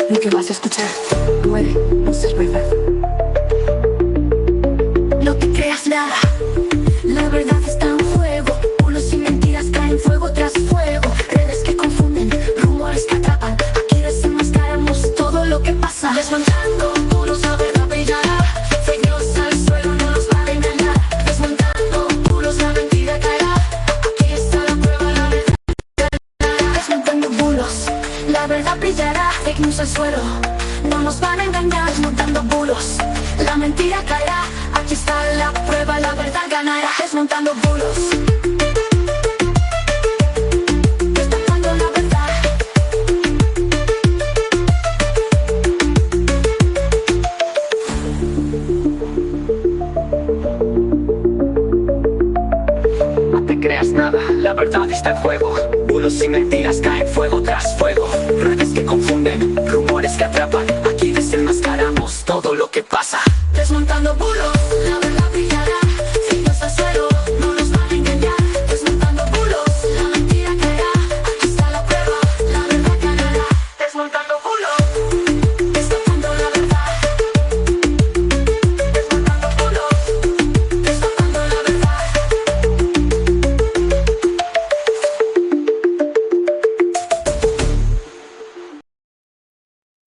Lo que vas a escuchar puede no ser verdad. No te creas nada, la verdad está en juego. Bulos y mentiras caen fuego tras fuego. Redes que confunden, rumores que atrapan. Aquí desenmascaramos todo lo que pasa. Desmontando bulos, la verdad brillará. Fake news al suelo, no nos van a engañar. Desmontando bulos, la mentira caerá. Aquí está la prueba, la verdad ganará. Desmontando bulos, la verdad brillará. Fake news al suelo, no nos van a engañar. Desmontando bulos, la mentira caerá. Aquí está la prueba, la verdad ganará. Desmontando bulos, destapando la verdad. No te creas nada, la verdad está en juego. Bulos y mentiras caen fuego tras fuego. Redes que confunden, rumores que atrapan. Aquí desenmascaramos todo lo que pasa. Desmontando bulos, la verdad brillará. Signos al suelo, no nos van a engañar. Desmontando bulos, la mentira caerá. Aquí está la prueba, la verdad ganará. Desmontando bulos, destapando la verdad. Desmontando bulos, destapando la verdad.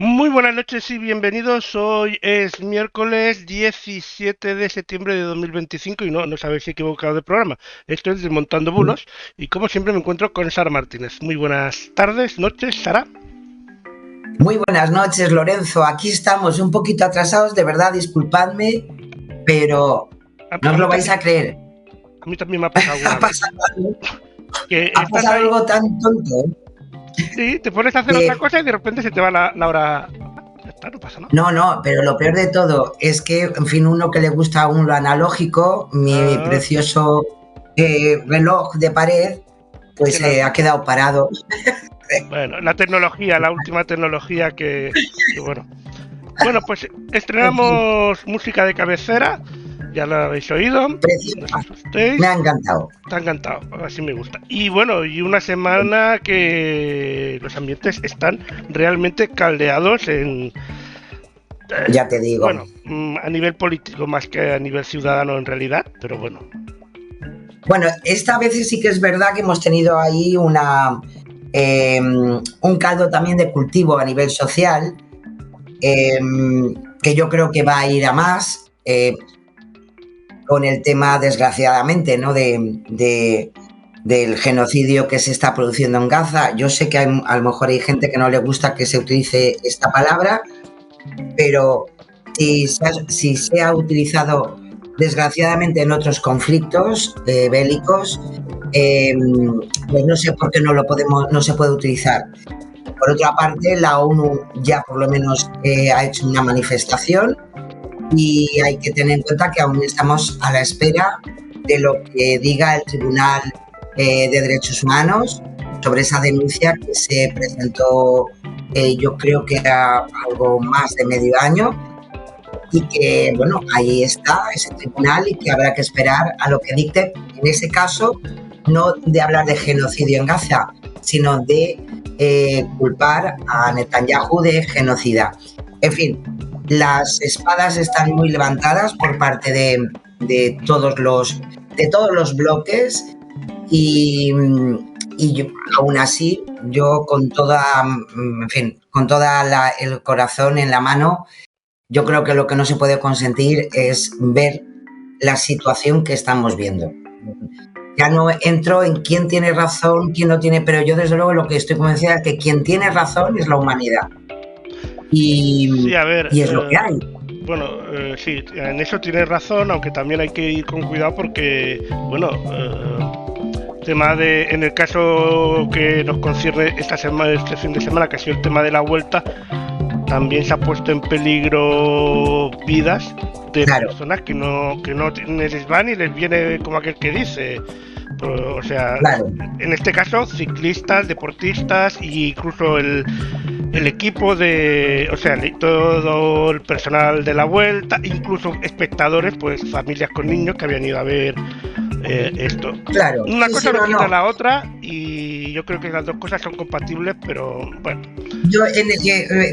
Muy buenas noches y bienvenidos. Hoy es miércoles 17 de septiembre de 2025 y no os habéis equivocado de programa. Esto es Desmontando Bulos y como siempre me encuentro con Sara Martínez. Muy buenas tardes, noches, Sara. Muy buenas noches, Lorenzo. Aquí estamos un poquito atrasados, de verdad, disculpadme, pero no os lo vais a creer. A mí también me ha pasado alguna Ha pasado algo, que ha estás pasado ahí, algo tan tonto. sí, te pones a hacer otra cosa y de repente se te va la hora. Ya está, no pasa nada. No, pero lo peor de todo es que, en fin, uno que le gusta aún lo analógico, mi precioso reloj de pared, pues Claro. ha quedado parado. Bueno, la tecnología, la última tecnología que bueno. Bueno, pues estrenamos música de cabecera, ya lo habéis oído. Preciosa. No os asustéis. Me ha encantado. Te ha encantado, así me gusta. Y bueno, y una semana que los ambientes están realmente caldeados en... Ya te digo. Bueno, a nivel político más que a nivel ciudadano en realidad, pero bueno. Bueno, esta vez sí que es verdad que hemos tenido ahí un caldo también de cultivo a nivel social, que yo creo que va a ir a más con el tema, desgraciadamente, ¿no? del genocidio que se está produciendo en Gaza. Yo sé que a lo mejor hay gente que no le gusta que se utilice esta palabra, pero si se ha utilizado desgraciadamente en otros conflictos bélicos, pues no sé por qué no se puede utilizar. Por otra parte, la ONU ya por lo menos ha hecho una manifestación y hay que tener en cuenta que aún estamos a la espera de lo que diga el Tribunal de Derechos Humanos sobre esa denuncia que se presentó, yo creo que era algo más de medio año, y que, bueno, ahí está ese tribunal y que habrá que esperar a lo que dicte. En ese caso, no de hablar de genocidio en Gaza, sino de culpar a Netanyahu de genocida. En fin, las espadas están muy levantadas por parte de todos los bloques y yo, aún así, yo con toda el corazón en la mano, yo creo que lo que no se puede consentir es ver la situación que estamos viendo. Ya no entro en quién tiene razón, quién no tiene, pero yo desde luego lo que estoy convencida es que quien tiene razón es la humanidad. Y, Sí, a ver, y es lo que hay. Bueno, sí, en eso tienes razón, aunque también hay que ir con cuidado porque, bueno, tema en el caso que nos concierne este fin de semana, que ha sido el tema de la vuelta, también se ha puesto en peligro vidas de personas que no les van y les viene como aquel que dice. O sea, en este caso, ciclistas, deportistas e incluso el equipo o sea, todo el personal de la vuelta, incluso espectadores, pues familias con niños que habían ido a ver esto. Claro. Una Sí, cosa sí, no no, quita no. la otra y yo creo que las dos cosas son compatibles, pero bueno. Yo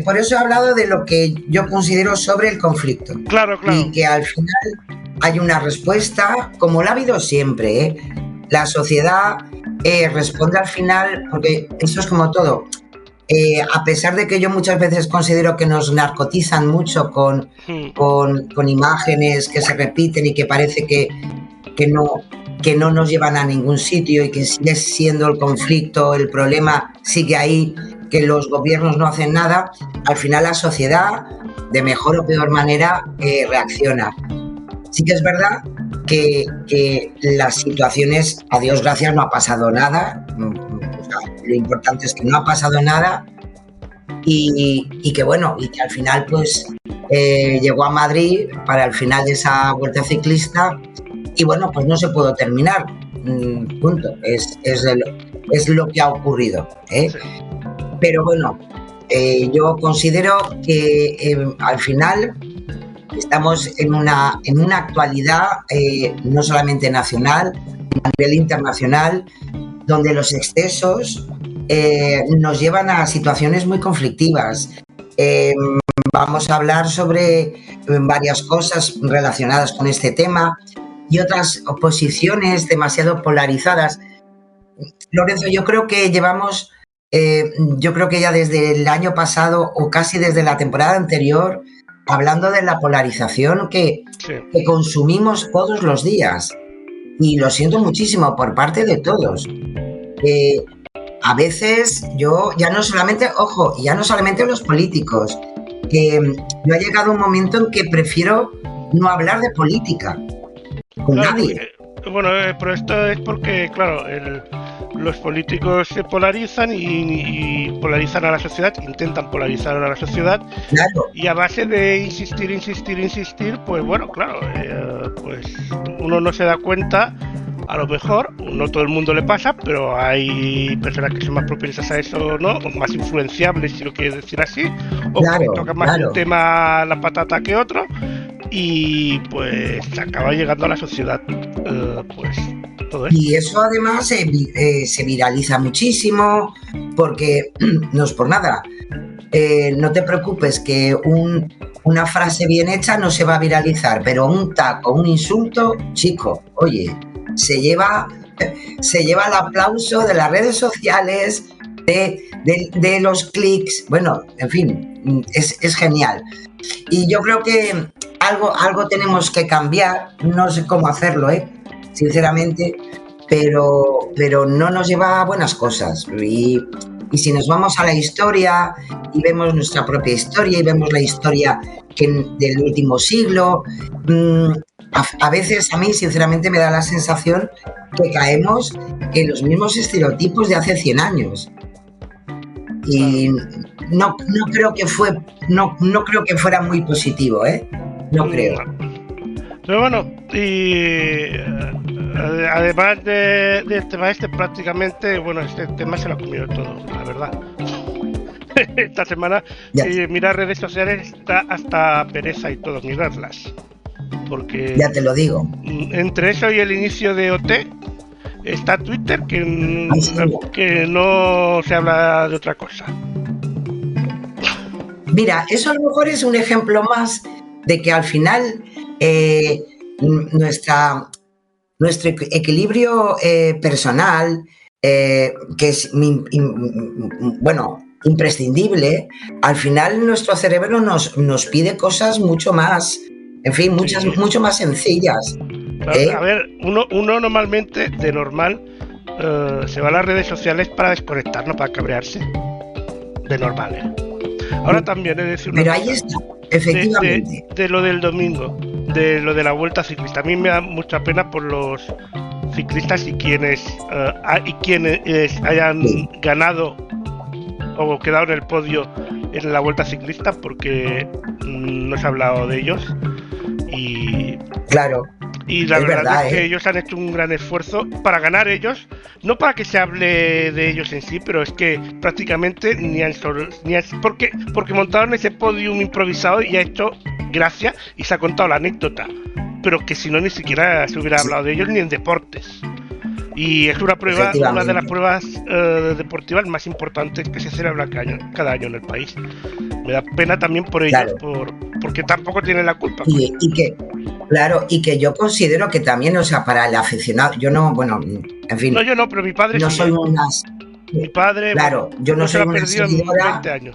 por eso he hablado de lo que yo considero sobre el conflicto Claro, y claro. que al final hay una respuesta, como la ha habido siempre, ¿eh? La sociedad responde al final, porque eso es como todo. A pesar de que yo muchas veces considero que nos narcotizan mucho Hmm. con imágenes que se repiten y que parece que no, que no nos llevan a ningún sitio y que sigue siendo el conflicto, el problema sigue ahí, que los gobiernos no hacen nada, al final la sociedad, de mejor o peor manera, reacciona. Sí que es verdad que las situaciones, a Dios gracias, no ha pasado nada. O sea, lo importante es que no ha pasado nada y que bueno, y que al final pues llegó a Madrid para el final de esa vuelta ciclista y bueno, pues no se pudo terminar. Punto. Es lo que ha ocurrido. Sí. Pero bueno, yo considero que al final estamos en una actualidad no solamente nacional, a nivel internacional, donde los excesos nos llevan a situaciones muy conflictivas. Vamos a hablar sobre varias cosas relacionadas con este tema y otras posiciones demasiado polarizadas. Lorenzo, yo creo que llevamos, yo creo que ya desde el año pasado o casi desde la temporada anterior, hablando de la polarización que consumimos todos los días. Y lo siento muchísimo por parte de todos. A veces yo, ya no solamente, ojo, ya no solamente los políticos, que yo ha llegado un momento en que prefiero no hablar de política con Claro, nadie. porque, bueno, pero esto es porque, claro, los políticos se polarizan y polarizan a la sociedad, intentan polarizar a la sociedad, Claro. y a base de insistir, pues bueno, claro, pues uno no se da cuenta, a lo mejor, no todo el mundo le pasa, pero hay personas que son más propensas a eso, ¿no? O más influenciables, si lo quieres decir así, o que Claro, tocan más un tema la patata que otro, y pues acaba llegando a la sociedad, pues todo esto. Y eso además se viraliza muchísimo porque no es por nada. No te preocupes que una frase bien hecha no se va a viralizar, pero un taco, un insulto, chico, oye, se lleva el aplauso de las redes sociales, de los clics, bueno, en fin, es genial. Y yo creo que algo tenemos que cambiar, no sé cómo hacerlo, sinceramente, pero no nos lleva a buenas cosas. Y si nos vamos a la historia y vemos nuestra propia historia y vemos la historia del último siglo, a veces a mí sinceramente me da la sensación que caemos en los mismos estereotipos de hace 100 años. Y no creo que fuera muy positivo, no creo. Pero bueno, y además del tema prácticamente, bueno, este tema se lo ha comido todo, la verdad. Esta semana mirar redes sociales está hasta pereza y todo, mirarlas. Porque ya te lo digo. Entre eso y el inicio de OT está Twitter, que no se habla de otra cosa. Mira, eso a lo mejor es un ejemplo más de que al final nuestro equilibrio personal, que es imprescindible, al final nuestro cerebro nos pide cosas mucho más, en fin, mucho más sencillas. Claro, a ver, uno normalmente, de normal, se va a las redes sociales para desconectar, no para cabrearse. De normal, Ahora también he de decir una Pero cosa, ahí está, efectivamente. de lo del domingo, de lo de la vuelta ciclista. A mí me da mucha pena por los ciclistas y quienes hayan ganado o quedado en el podio en la vuelta ciclista, porque no se ha hablado de ellos. Y claro. Y la verdad es que ellos han hecho un gran esfuerzo para ganar ellos, no para que se hable de ellos en sí, pero es que prácticamente porque montaron ese podium improvisado y ha hecho gracia y se ha contado la anécdota. pero que si no ni siquiera se hubiera hablado de ellos ni en deportes. Y es una de las pruebas deportivas más importantes que se celebra cada año en el país. Me da pena también por ellos, claro, porque tampoco tienen la culpa. Y que yo considero que también, o sea, para el aficionado, yo no, bueno, en fin. No, yo no, pero mi padre no sí. soy unas. Mi padre, claro, yo no soy una seguidora. 20 años.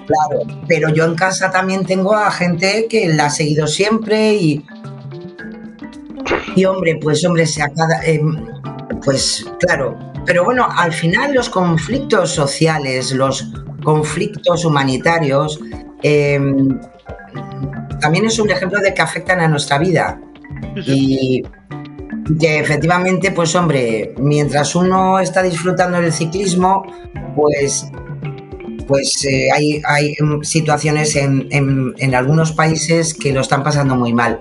Claro, pero yo en casa también tengo a gente que la ha seguido siempre y hombre, pues hombre, pues claro, pero bueno, al final los conflictos sociales, los conflictos humanitarios, también es un ejemplo de que afectan a nuestra vida. Y que efectivamente, pues hombre, mientras uno está disfrutando del ciclismo, pues hay situaciones en algunos países que lo están pasando muy mal.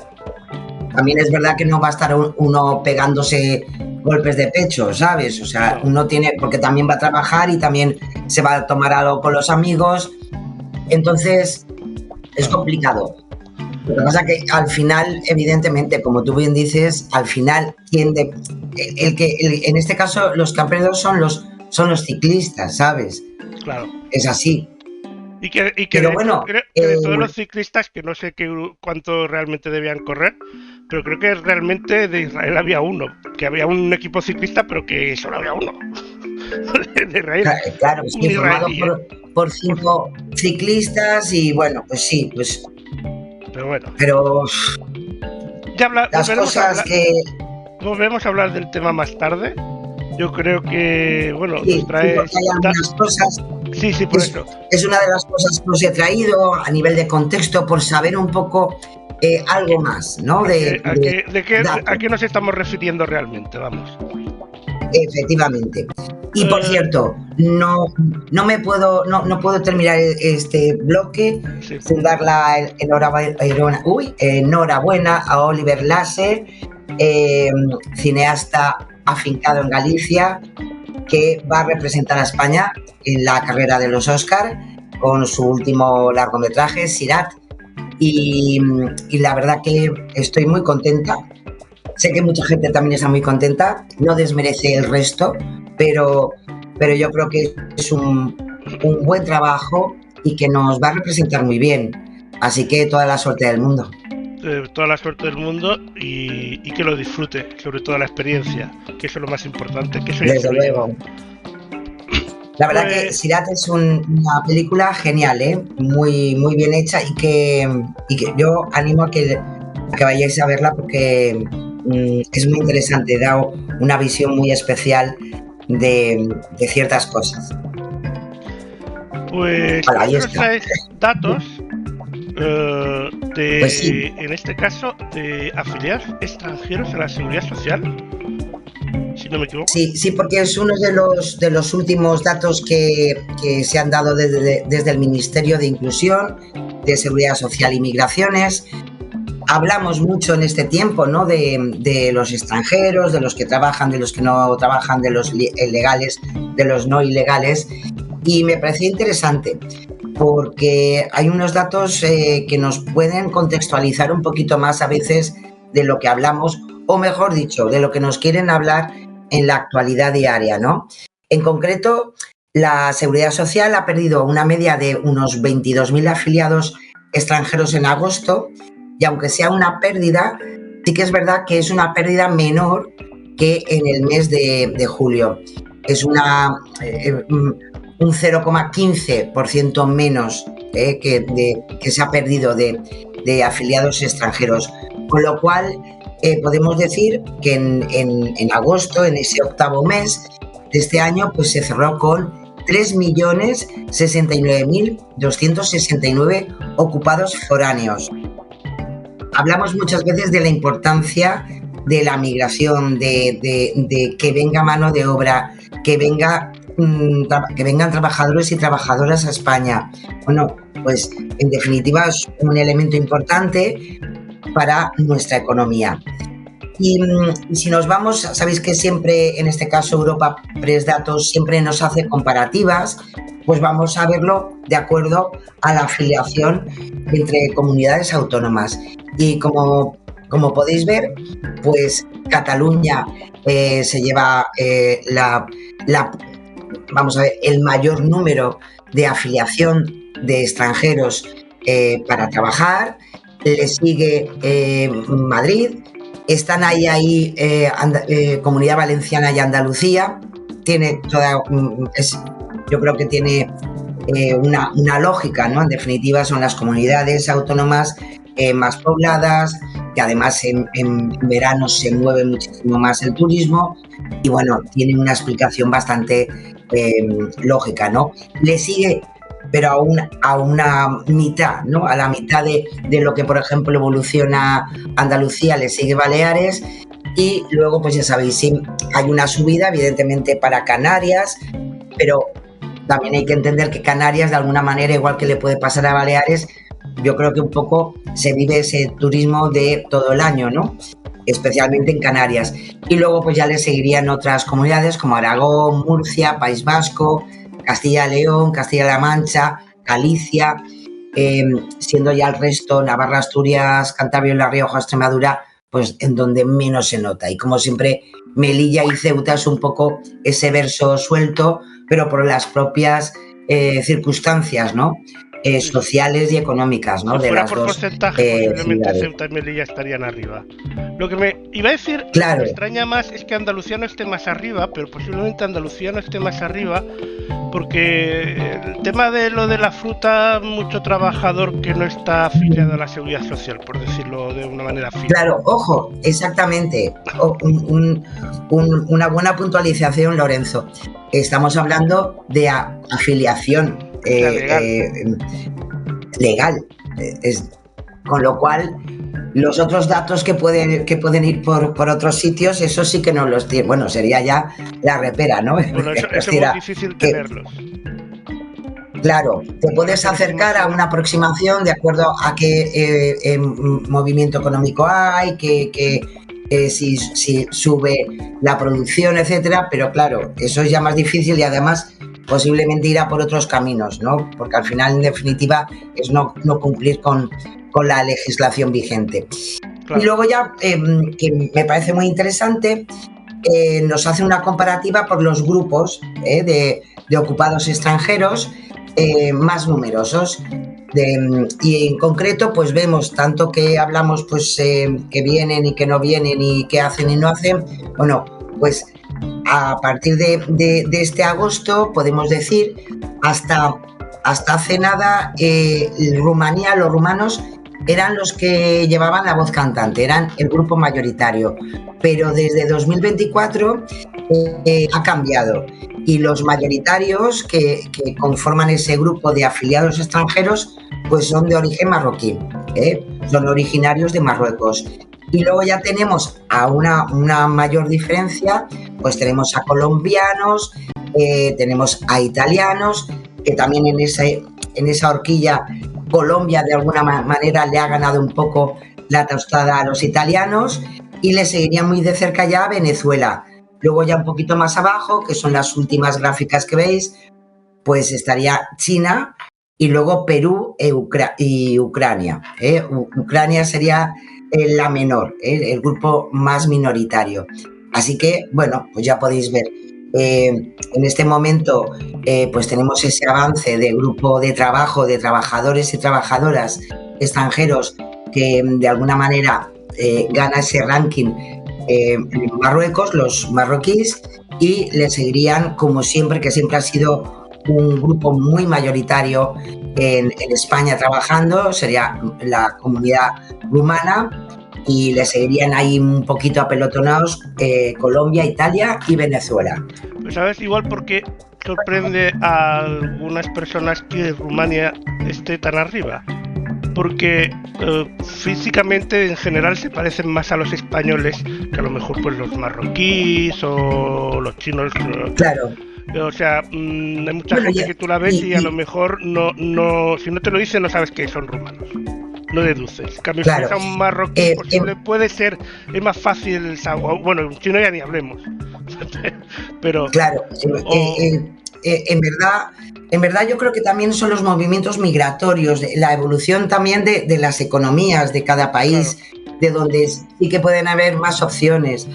También es verdad que no va a estar uno pegándose golpes de pecho, ¿sabes? O sea, uno tiene, porque también va a trabajar y también se va a tomar algo con los amigos. Entonces, es complicado. Lo que pasa es que al final, evidentemente, como tú bien dices, al final, en este caso, los que han perdido son los ciclistas, ¿sabes? Claro. Es así. Y que pero de, bueno, de todos los ciclistas, que no sé cuánto realmente debían correr, pero creo que realmente de Israel había uno, que había un equipo ciclista, pero que solo había uno. De Israel. Claro, sí, formado por 5 ciclistas y bueno, pues sí, pues. Pero bueno. Pero ya las cosas volvemos a hablar del tema más tarde. Yo creo que, bueno, sí, nos trae... Sí, porque hay algunas cosas. Sí, por eso. Es una de las cosas que os he traído a nivel de contexto por saber un poco algo más, ¿no? ¿A qué nos estamos refiriendo realmente? Vamos. Efectivamente. Y por cierto, no puedo terminar este bloque sin dar la enhorabuena a Oliver Lasse, cineasta afincado en Galicia, que va a representar a España en la carrera de los Oscar con su último largometraje, Sirat, y la verdad que estoy muy contenta. Sé que mucha gente también está muy contenta, no desmerece el resto, pero yo creo que es un buen trabajo y que nos va a representar muy bien. Así que toda la suerte del mundo. Toda la suerte del mundo y que lo disfrute, sobre todo la experiencia, que eso es lo más importante. Que eso desde luego. La verdad que Sirat es una película genial, muy, muy bien hecha y que yo animo a que vayáis a verla porque es muy interesante, da una visión muy especial de ciertas cosas. Pues ahí nos traes datos pues sí. En este caso, de afiliados extranjeros a la Seguridad Social, si no me equivoco. Sí, porque es uno de los últimos datos que se han dado desde el Ministerio de Inclusión, de Seguridad Social y Migraciones. Hablamos mucho en este tiempo, ¿no? de los extranjeros, de los que trabajan, de los que no trabajan, de los legales, de los no ilegales, y me parecía interesante porque hay unos datos que nos pueden contextualizar un poquito más a veces de lo que hablamos, o mejor dicho, de lo que nos quieren hablar en la actualidad diaria, ¿no? En concreto, la Seguridad Social ha perdido una media de unos 22.000 afiliados extranjeros en agosto, y aunque sea una pérdida, sí que es verdad que es una pérdida menor que en el mes de julio. Es un 0,15% menos que se ha perdido de afiliados extranjeros. Con lo cual, podemos decir que en agosto, en ese octavo mes de este año, pues se cerró con 3.069.269 ocupados foráneos. Hablamos muchas veces de la importancia de la migración, de que venga mano de obra, que vengan trabajadores y trabajadoras a España. Bueno, pues en definitiva es un elemento importante para nuestra economía. Y si nos vamos, sabéis que siempre, en este caso Europa Press Datos, siempre nos hace comparativas, pues vamos a verlo de acuerdo a la afiliación entre comunidades autónomas. Y como Como podéis ver, pues Cataluña se lleva vamos a ver, el mayor número de afiliación de extranjeros para trabajar. Le sigue Madrid. Están ahí Comunidad Valenciana y Andalucía. Yo creo que tiene una lógica, ¿no? En definitiva, son las comunidades autónomas más pobladas, que además en verano se mueve muchísimo más el turismo y bueno, tiene una explicación bastante lógica, ¿no? Le sigue, pero a una mitad, ¿no? A la mitad de lo que, por ejemplo, evoluciona Andalucía, le sigue Baleares y luego, pues ya sabéis, sí, hay una subida, evidentemente, para Canarias, pero también hay que entender que Canarias, de alguna manera, igual que le puede pasar a Baleares, yo creo que un poco se vive ese turismo de todo el año, ¿no? Especialmente en Canarias. Y luego pues ya le seguirían otras comunidades como Aragón, Murcia, País Vasco, Castilla-León, Castilla-La Mancha, Galicia, siendo ya el resto Navarra, Asturias, Cantabria, La Rioja, Extremadura, pues en donde menos se nota. Y como siempre, Melilla y Ceuta es un poco ese verso suelto, pero por las propias circunstancias, ¿no? Sociales y económicas, ¿no? Si de fuera las por dos porcentaje, posiblemente ciudades. Ceuta y Melilla estarían arriba. Lo que me iba a decir, Claro. me extraña más es que Andalucía no esté más arriba, pero posiblemente Andalucía no esté más arriba, porque el tema de lo de la fruta, mucho trabajador que no está afiliado a la seguridad social, por decirlo de una manera fina. Claro, ojo, exactamente. Una buena puntualización, Lorenzo. Estamos hablando de afiliación legal. Con lo cual, los otros datos que pueden ir por otros sitios, eso sí que no los tiene. Bueno, sería ya la repera, ¿no? Bueno, eso es muy difícil tenerlos. Claro, te puedes acercar a una aproximación de acuerdo a qué movimiento económico hay, si sube la producción, etcétera, pero claro, eso es ya más difícil y además posiblemente irá por otros caminos, ¿no? Porque al final, en definitiva, es no cumplir con la legislación vigente. Claro. Y luego ya, que me parece muy interesante, nos hace una comparativa por los grupos de ocupados extranjeros más numerosos. Y en concreto, pues vemos tanto que hablamos pues que vienen y que no vienen y que hacen y no hacen. Bueno, pues a partir de este agosto podemos decir hasta hace nada Rumanía, los rumanos eran los que llevaban la voz cantante, eran el grupo mayoritario, pero desde 2024 ha cambiado y los mayoritarios que conforman ese grupo de afiliados extranjeros pues son de origen marroquí, son originarios de Marruecos. Y luego ya tenemos a una mayor diferencia, pues tenemos a colombianos, tenemos a italianos, que también en esa horquilla Colombia de alguna manera le ha ganado un poco la tostada a los italianos y le seguiría muy de cerca ya a Venezuela. Luego ya un poquito más abajo, que son las últimas gráficas que veis, pues estaría China y luego Perú y Ucrania. Ucrania sería la menor, el grupo más minoritario. Así que, bueno, pues ya podéis ver. En este momento pues tenemos ese avance de grupo de trabajo de trabajadores y trabajadoras extranjeros que de alguna manera gana ese ranking Marruecos, los marroquíes, y le seguirían como siempre, que siempre ha sido un grupo muy mayoritario en España trabajando, sería la comunidad rumana, y le seguirían ahí un poquito apelotonados Colombia, Italia y Venezuela. Pues sabes, igual porque sorprende a algunas personas que Rumania esté tan arriba, porque físicamente en general se parecen más a los españoles que a lo mejor pues los marroquíes o los chinos. Claro. O sea, hay mucha gente que tú la ves y a lo mejor no, si no te lo dicen no sabes que son rumanos. No deduces. Cambio, claro. Si es a un marroquí, puede ser, es más fácil, bueno, un chino ya ni hablemos. Pero claro, en verdad yo creo que también son los movimientos migratorios, la evolución también de las economías de cada país, claro. de donde sí que pueden haber más opciones,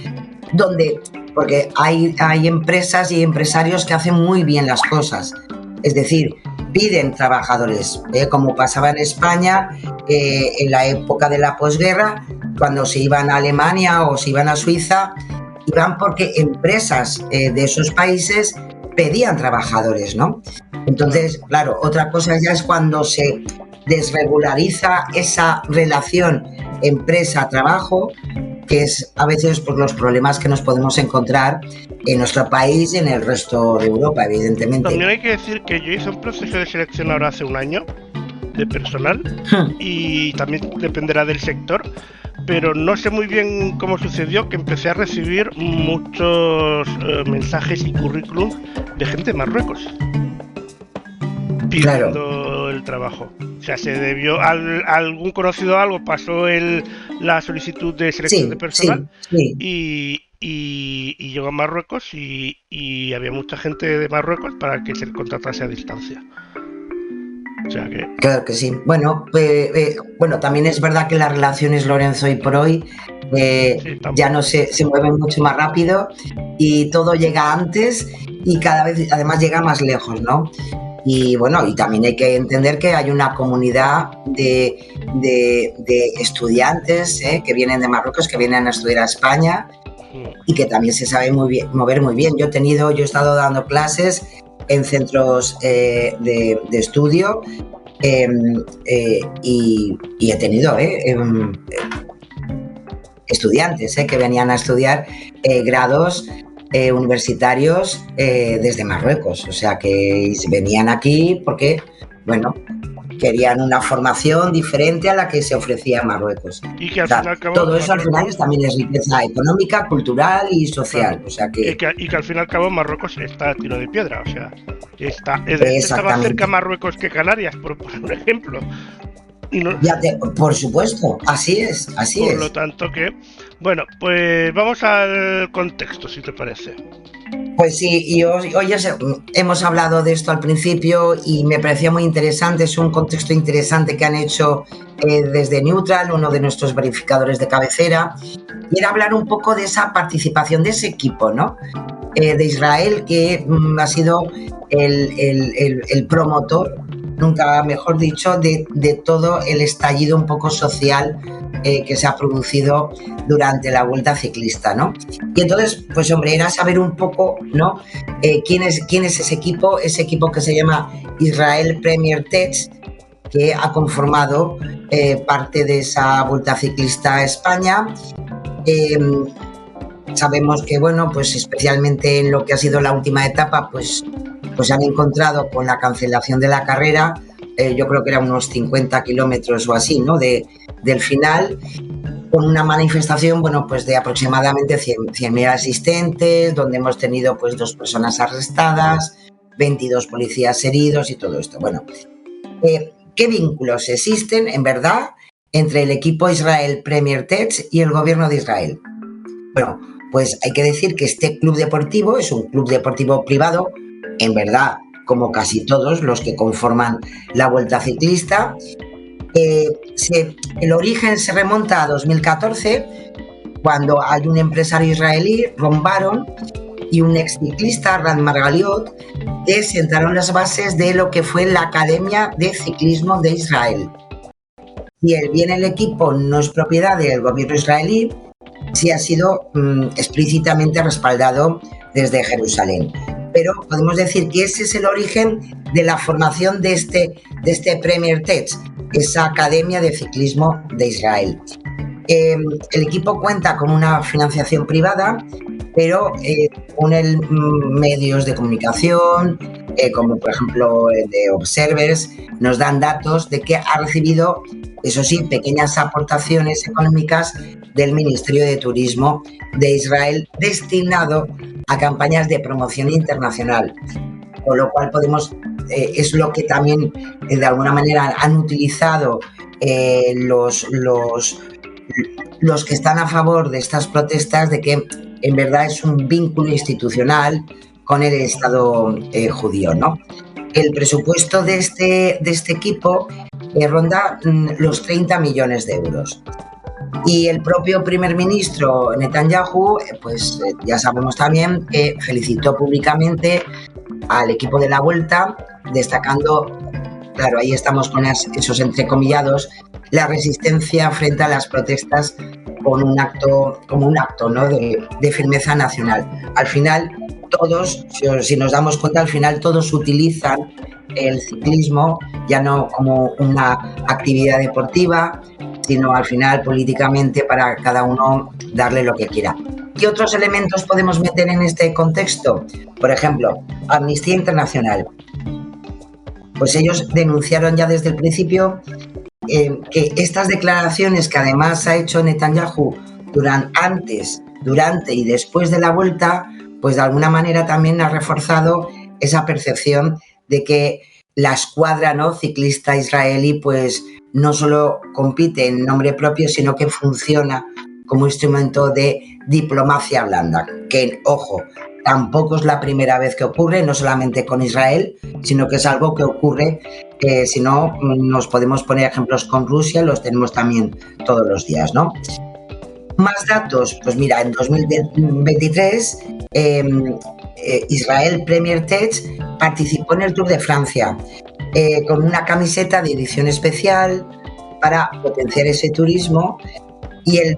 porque hay empresas y empresarios que hacen muy bien las cosas, es decir, piden trabajadores, como pasaba en España en la época de la posguerra, cuando se iban a Alemania o se iban a Suiza, iban porque empresas de esos países pedían trabajadores, ¿no? Entonces, claro, otra cosa ya es cuando se desregulariza esa relación empresa-trabajo, que es a veces por los problemas que nos podemos encontrar en nuestro país y en el resto de Europa, evidentemente. También hay que decir que yo hice un proceso de selección ahora hace un año de personal y también dependerá del sector, pero no sé muy bien cómo sucedió que empecé a recibir muchos mensajes y currículums de gente de Marruecos pidiendo el trabajo. O sea, se debió algún conocido algo pasó la solicitud de selección de personal y llegó a Marruecos y había mucha gente de Marruecos para que se contratase a distancia. O sea que... Claro que sí. Bueno, también es verdad que las relaciones, Lorenzo, hoy por hoy ya no se mueven mucho más rápido y todo llega antes y cada vez además llega más lejos, ¿no? Y bueno, y también hay que entender que hay una comunidad de estudiantes que vienen de Marruecos, que vienen a estudiar a España y que también se sabe mover muy bien. Yo he estado dando clases en centros de estudio y he tenido estudiantes que venían a estudiar grados universitarios desde Marruecos, o sea que venían aquí porque, bueno, querían una formación diferente a la que se ofrecía en Marruecos. Y que al fin y al cabo, todo eso al final también es riqueza económica, cultural y social. Claro. O sea que... Y que al fin y al cabo Marruecos está a tiro de piedra, o sea, está más cerca Marruecos que Canarias, por un ejemplo. No, por supuesto, así es. Por lo tanto que... Bueno, pues vamos al contexto, si te parece. Pues sí, y hoy hemos hablado de esto al principio y me parecía muy interesante, es un contexto interesante que han hecho desde Neutral, uno de nuestros verificadores de cabecera, y era hablar un poco de esa participación de ese equipo, ¿no? De Israel, que ha sido el promotor, nunca mejor dicho, de todo el estallido un poco social que se ha producido durante la Vuelta Ciclista, ¿no? Y entonces, pues hombre, era saber un poco, ¿no? ¿Quién es ese equipo que se llama Israel Premier Tech, que ha conformado parte de esa Vuelta Ciclista a España. Sabemos que, bueno, pues especialmente en lo que ha sido la última etapa, pues han encontrado con la cancelación de la carrera, yo creo que eran unos 50 kilómetros o así, ¿no? Del final, con una manifestación, bueno, pues de aproximadamente 100.000 asistentes, donde hemos tenido pues 2 personas arrestadas, 22 policías heridos y todo esto. Bueno, ¿qué vínculos existen, en verdad, entre el equipo Israel Premier Tech y el gobierno de Israel? Bueno, pues hay que decir que este club deportivo es un club deportivo privado, en verdad, como casi todos los que conforman la Vuelta Ciclista. El origen se remonta a 2014, cuando hay un empresario israelí, Ron Baron, y un exciclista, Ran Margaliot, que sentaron las bases de lo que fue la Academia de Ciclismo de Israel. Y el equipo no es propiedad del gobierno israelí, sí ha sido explícitamente respaldado desde Jerusalén. Pero podemos decir que ese es el origen de la formación de este Premier Tech, esa Academia de Ciclismo de Israel. El equipo cuenta con una financiación privada, pero con medios de comunicación, como por ejemplo de Observers, nos dan datos de que ha recibido, eso sí, pequeñas aportaciones económicas del Ministerio de Turismo de Israel destinado a campañas de promoción internacional, con lo cual es lo que también de alguna manera han utilizado los que están a favor de estas protestas, de que en verdad es un vínculo institucional con el Estado judío, ¿no? El presupuesto de este equipo ronda los 30 millones de euros. Y el propio primer ministro Netanyahu, pues ya sabemos también que felicitó públicamente al equipo de la Vuelta, destacando, claro, ahí estamos con esos entrecomillados, la resistencia frente a las protestas como un acto, ¿no?, de firmeza nacional. Al final, todos, si nos damos cuenta, al final todos utilizan el ciclismo ya no como una actividad deportiva, sino al final políticamente para cada uno darle lo que quiera. ¿Qué otros elementos podemos meter en este contexto? Por ejemplo, Amnistía Internacional. Pues ellos denunciaron ya desde el principio que estas declaraciones que además ha hecho Netanyahu antes, durante y después de la Vuelta, pues de alguna manera también ha reforzado esa percepción de que la escuadra, ¿no?, ciclista israelí pues no solo compite en nombre propio, sino que funciona como instrumento de diplomacia blanda, que, ojo, tampoco es la primera vez que ocurre, no solamente con Israel, sino que es algo que ocurre, si no, nos podemos poner ejemplos con Rusia, los tenemos también todos los días, ¿no? Más datos, pues mira, en 2023 Israel Premier Tech participó en el Tour de Francia con una camiseta de edición especial para potenciar ese turismo, y el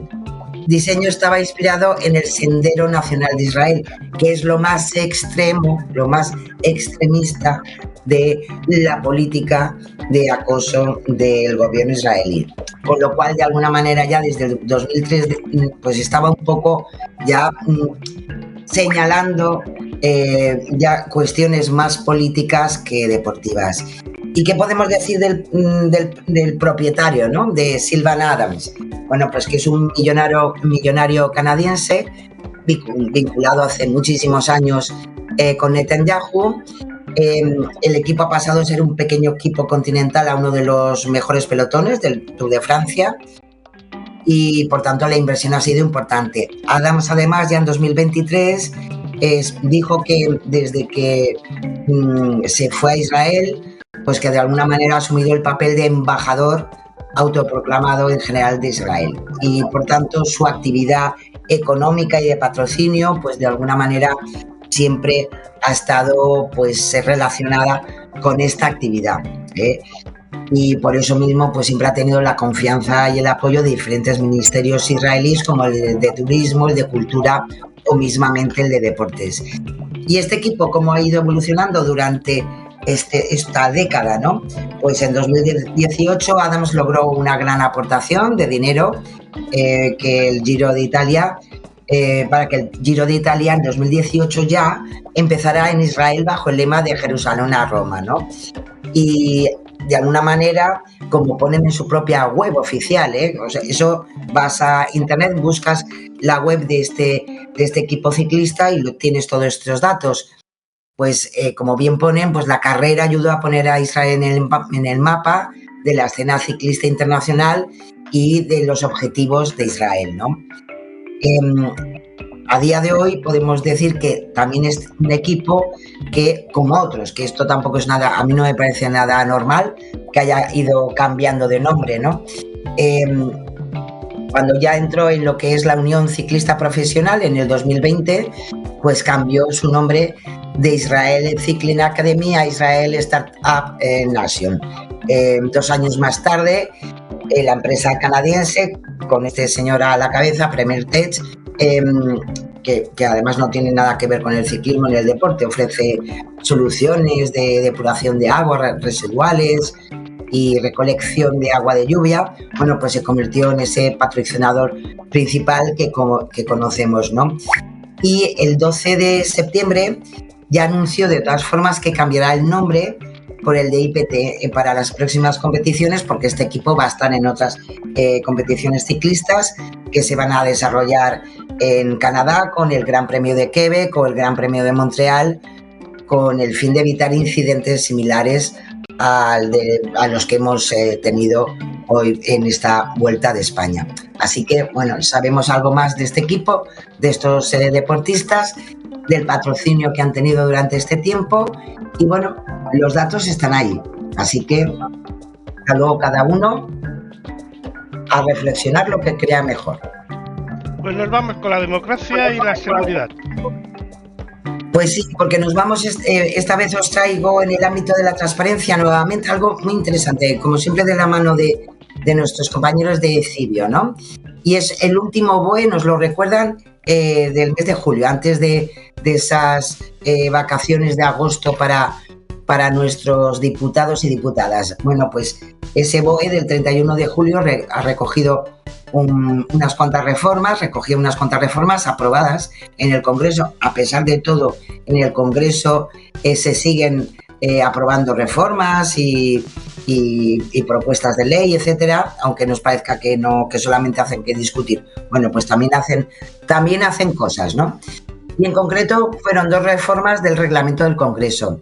diseño estaba inspirado en el Sendero Nacional de Israel, que es lo más extremo, lo más extremista de la política de acoso del gobierno israelí. Con lo cual, de alguna manera, ya desde el 2003 pues estaba un poco ya señalando ya cuestiones más políticas que deportivas. ¿Y qué podemos decir del propietario, ¿no?, de Sylvan Adams? Bueno, pues que es un millonario canadiense vinculado hace muchísimos años con Netanyahu. El equipo ha pasado de ser un pequeño equipo continental a uno de los mejores pelotones del Tour de Francia, y por tanto la inversión ha sido importante. Adams, además, ya en 2023 dijo que desde que se fue a Israel, pues que de alguna manera ha asumido el papel de embajador autoproclamado en general de Israel, y por tanto su actividad económica y de patrocinio pues de alguna manera siempre ha estado pues relacionada con esta actividad, y por eso mismo pues siempre ha tenido la confianza y el apoyo de diferentes ministerios israelíes, como el de turismo, el de cultura o mismamente el de deportes. Y este equipo, ¿cómo ha ido evolucionando durante esta década, ¿no? Pues en 2018 Adams logró una gran aportación de dinero que el Giro de Italia, para que el Giro de Italia en 2018 ya empezará en Israel bajo el lema de Jerusalén a Roma, ¿no? Y de alguna manera, como ponen en su propia web oficial, o sea, eso, vas a internet, buscas la web de este equipo ciclista y tienes todos estos datos. Pues como bien ponen, pues la carrera ayudó a poner a Israel en el mapa de la escena ciclista internacional y de los objetivos de Israel, ¿no? A día de hoy podemos decir que también es un equipo que, como otros, que esto tampoco es nada, a mí no me parece nada normal que haya ido cambiando de nombre, ¿no? Cuando ya entró en lo que es la Unión Ciclista Profesional en el 2020, pues cambió su nombre de Israel Cycling Academy a Israel Startup Nation. 2 años más tarde, la empresa canadiense, con este señor a la cabeza, Premier Tech, que además no tiene nada que ver con el ciclismo ni el deporte, ofrece soluciones de depuración de aguas residuales y recolección de agua de lluvia. Bueno, pues se convirtió en ese patrocinador principal que conocemos, ¿no? Y el 12 de septiembre ya anunció de todas formas que cambiará el nombre por el de IPT para las próximas competiciones, porque este equipo va a estar en otras competiciones ciclistas que se van a desarrollar en Canadá, con el Gran Premio de Quebec o el Gran Premio de Montreal, con el fin de evitar incidentes similares a los que hemos tenido hoy en esta Vuelta de España. Así que, bueno, sabemos algo más de este equipo, de estos deportistas, del patrocinio que han tenido durante este tiempo, y bueno, los datos están ahí, así que hasta luego cada uno. a reflexionar lo que crea mejor. Pues nos vamos con la democracia y la seguridad. Pues sí, porque nos vamos, esta vez os traigo en el ámbito de la transparencia nuevamente algo muy interesante, como siempre de la mano de nuestros compañeros de Cibio, ¿no? Y es el último BOE, nos lo recuerdan, del mes de julio, antes de esas vacaciones de agosto para nuestros diputados y diputadas. Bueno, pues ese BOE del 31 de julio ha recogido unas cuantas reformas, aprobadas en el Congreso. A pesar de todo, en el Congreso se siguen aprobando reformas y propuestas de ley, etcétera, aunque nos parezca que no, que solamente hacen que discutir. Bueno, pues también hacen cosas, ¿no? Y en concreto fueron 2 reformas del reglamento del Congreso,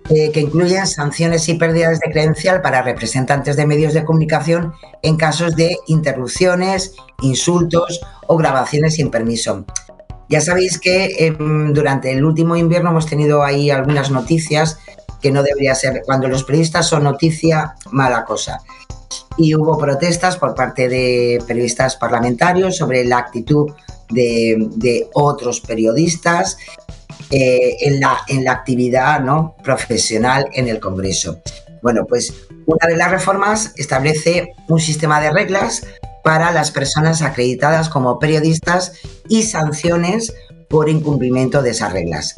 que incluyen sanciones y pérdidas de credencial para representantes de medios de comunicación en casos de interrupciones, insultos o grabaciones sin permiso. Ya sabéis que durante el último invierno hemos tenido ahí algunas noticias que no debería ser. Cuando los periodistas son noticia, mala cosa. Y hubo protestas por parte de periodistas parlamentarios sobre la actitud de otros periodistas en la actividad, ¿no?, profesional en el Congreso. Bueno, pues una de las reformas establece un sistema de reglas para las personas acreditadas como periodistas y sanciones por incumplimiento de esas reglas.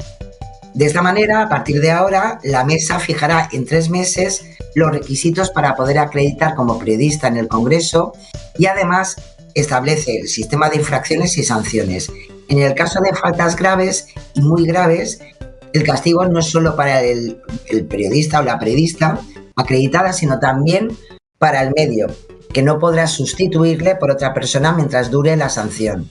De esta manera, a partir de ahora, la mesa fijará en 3 meses los requisitos para poder acreditar como periodista en el Congreso y además establece el sistema de infracciones y sanciones. En el caso de faltas graves y muy graves, el castigo no es solo para el periodista o la periodista acreditada, sino también para el medio, que no podrá sustituirle por otra persona mientras dure la sanción.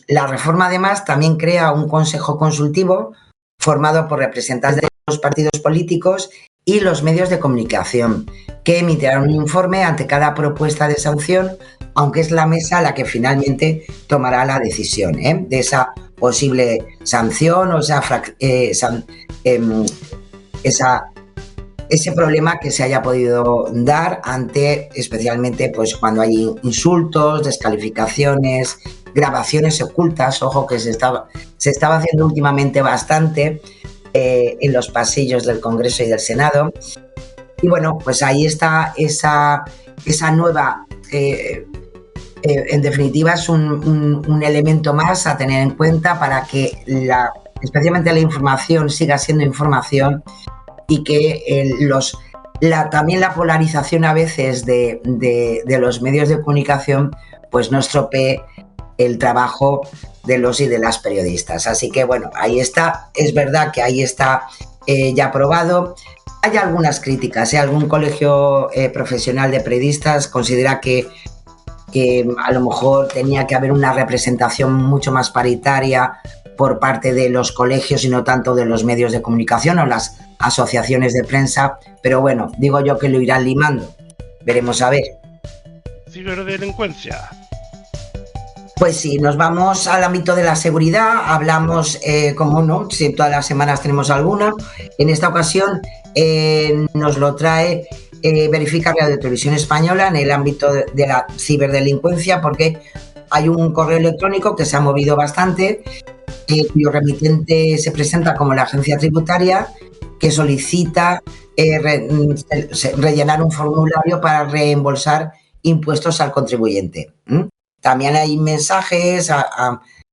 La reforma, además, también crea un consejo consultivo formado por representantes de los partidos políticos y los medios de comunicación, que emitirán un informe ante cada propuesta de sanción, aunque es la mesa la que finalmente tomará la decisión de esa posible sanción o ese problema que se haya podido dar ante, especialmente pues cuando hay insultos, descalificaciones, grabaciones ocultas. Ojo, que se estaba haciendo últimamente bastante en los pasillos del Congreso y del Senado. Y bueno, pues ahí está esa nueva, en definitiva es un elemento más a tener en cuenta para que especialmente la información siga siendo información y que también la polarización a veces de los medios de comunicación pues no estropee el trabajo de los y de las periodistas. Así que bueno, ahí está. Es verdad que ahí está ya aprobado. Hay algunas críticas. Algún colegio profesional de periodistas considera que a lo mejor tenía que haber una representación mucho más paritaria por parte de los colegios y no tanto de los medios de comunicación o las asociaciones de prensa, pero bueno, digo yo que lo irán limando. Veremos a ver. Ciberdelincuencia. Pues sí, nos vamos al ámbito de la seguridad. Hablamos, como no, si todas las semanas tenemos alguna. En esta ocasión nos lo trae Verifica Radio Televisión Española en el ámbito de la ciberdelincuencia, porque hay un correo electrónico que se ha movido bastante, cuyo remitente se presenta como la agencia tributaria, que solicita rellenar un formulario para reembolsar impuestos al contribuyente. También hay mensajes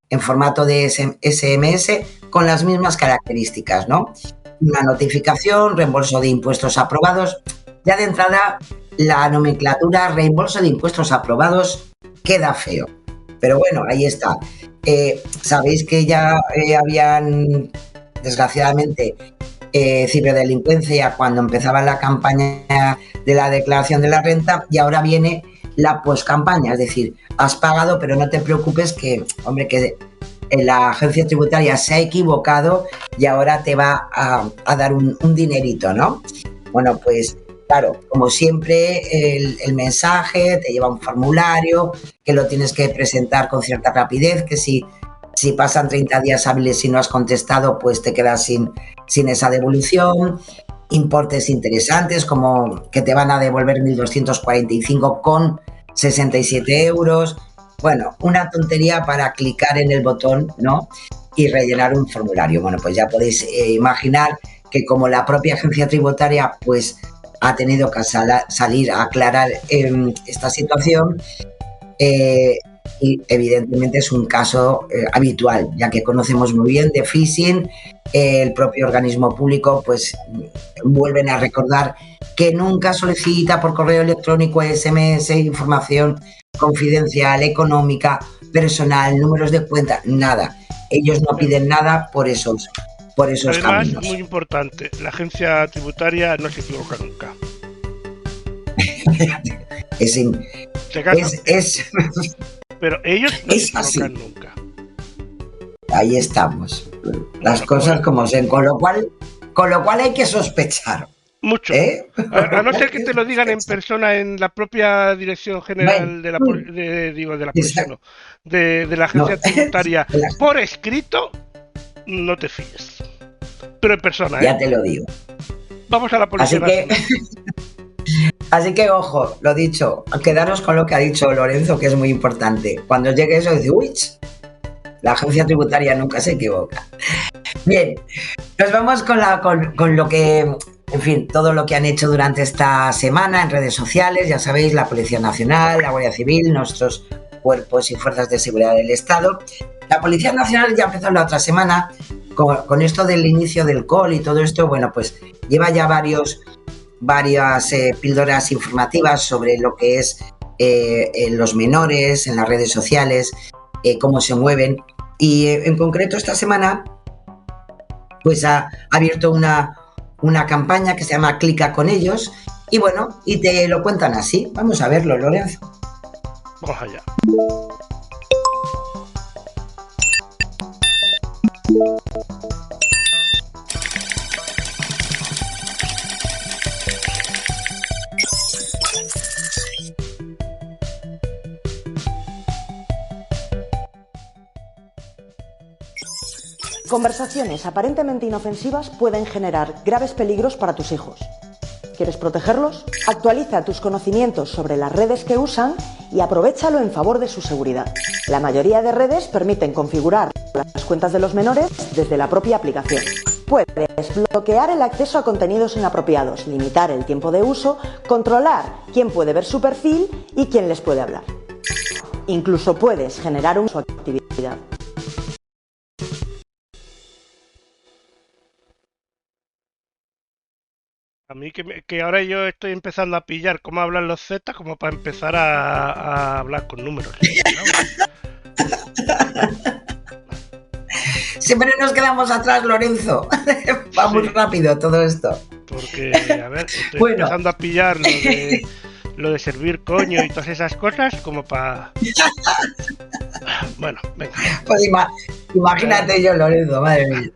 en formato de SMS con las mismas características, ¿no? Una notificación, reembolso de impuestos aprobados. Ya de entrada, la nomenclatura reembolso de impuestos aprobados queda feo. Pero bueno, ahí está. Sabéis que ya habían, desgraciadamente, ciberdelincuencia cuando empezaba la campaña de la declaración de la renta, y ahora viene la poscampaña, es decir, has pagado, pero no te preocupes que, hombre, que la agencia tributaria se ha equivocado y ahora te va a dar un dinerito, ¿no? Bueno, pues claro, como siempre, el mensaje te lleva un formulario que lo tienes que presentar con cierta rapidez, que si pasan 30 días hábiles y no has contestado, pues te quedas sin esa devolución. Importes interesantes como que te van a devolver 1.245 con 67 euros. Bueno, una tontería para clicar en el botón, ¿no? Y rellenar un formulario. Bueno, pues ya podéis imaginar que como la propia agencia tributaria pues ha tenido que salir a aclarar esta situación, y evidentemente es un caso habitual, ya que conocemos muy bien de phishing. El propio organismo público pues vuelven a recordar que nunca solicita por correo electrónico, SMS, información confidencial, económica, personal, números de cuenta, nada. Ellos no piden nada por esos Además, caminos. muy importante, la agencia tributaria no se equivoca nunca. Pero ellos no se equivocan nunca. Ahí estamos. Las cosas como son, con lo cual hay que sospechar. Mucho. A no ser que te lo digan en persona en la propia Dirección General de la Policía, no, de la agencia tributaria por escrito, no te fíes. Pero en persona, ya te lo digo. Vamos a la Policía Nacional. Así que, ojo, lo dicho, quedaros con lo que ha dicho Lorenzo, que es muy importante. Cuando llegue eso, dice, uy, la agencia tributaria nunca se equivoca. Bien, nos vamos con lo que, en fin, todo lo que han hecho durante esta semana en redes sociales. Ya sabéis, la Policía Nacional, la Guardia Civil, nuestros cuerpos y fuerzas de seguridad del Estado. La Policía Nacional ya empezó la otra semana con esto del inicio del call y todo esto. Bueno, pues lleva ya varias píldoras informativas sobre lo que es los menores en las redes sociales, cómo se mueven, y en concreto esta semana pues ha abierto una campaña que se llama Clica con ellos, y bueno, y te lo cuentan así. Vamos a verlo, Lorenzo. Vamos allá. Conversaciones aparentemente inofensivas pueden generar graves peligros para tus hijos. ¿Quieres protegerlos? Actualiza tus conocimientos sobre las redes que usan y aprovéchalo en favor de su seguridad. La mayoría de redes permiten configurar las cuentas de los menores desde la propia aplicación. Puedes bloquear el acceso a contenidos inapropiados, limitar el tiempo de uso, controlar quién puede ver su perfil y quién les puede hablar. Incluso puedes generar su actividad. A mí que ahora yo estoy empezando a pillar cómo hablan los Z como para empezar a hablar con números. Siempre nos quedamos atrás, Lorenzo. Va muy rápido todo esto. Porque, a ver, estoy empezando a pillar lo de servir coño y todas esas cosas como para... Bueno, venga. Pues imagínate yo, Lorenzo, madre mía.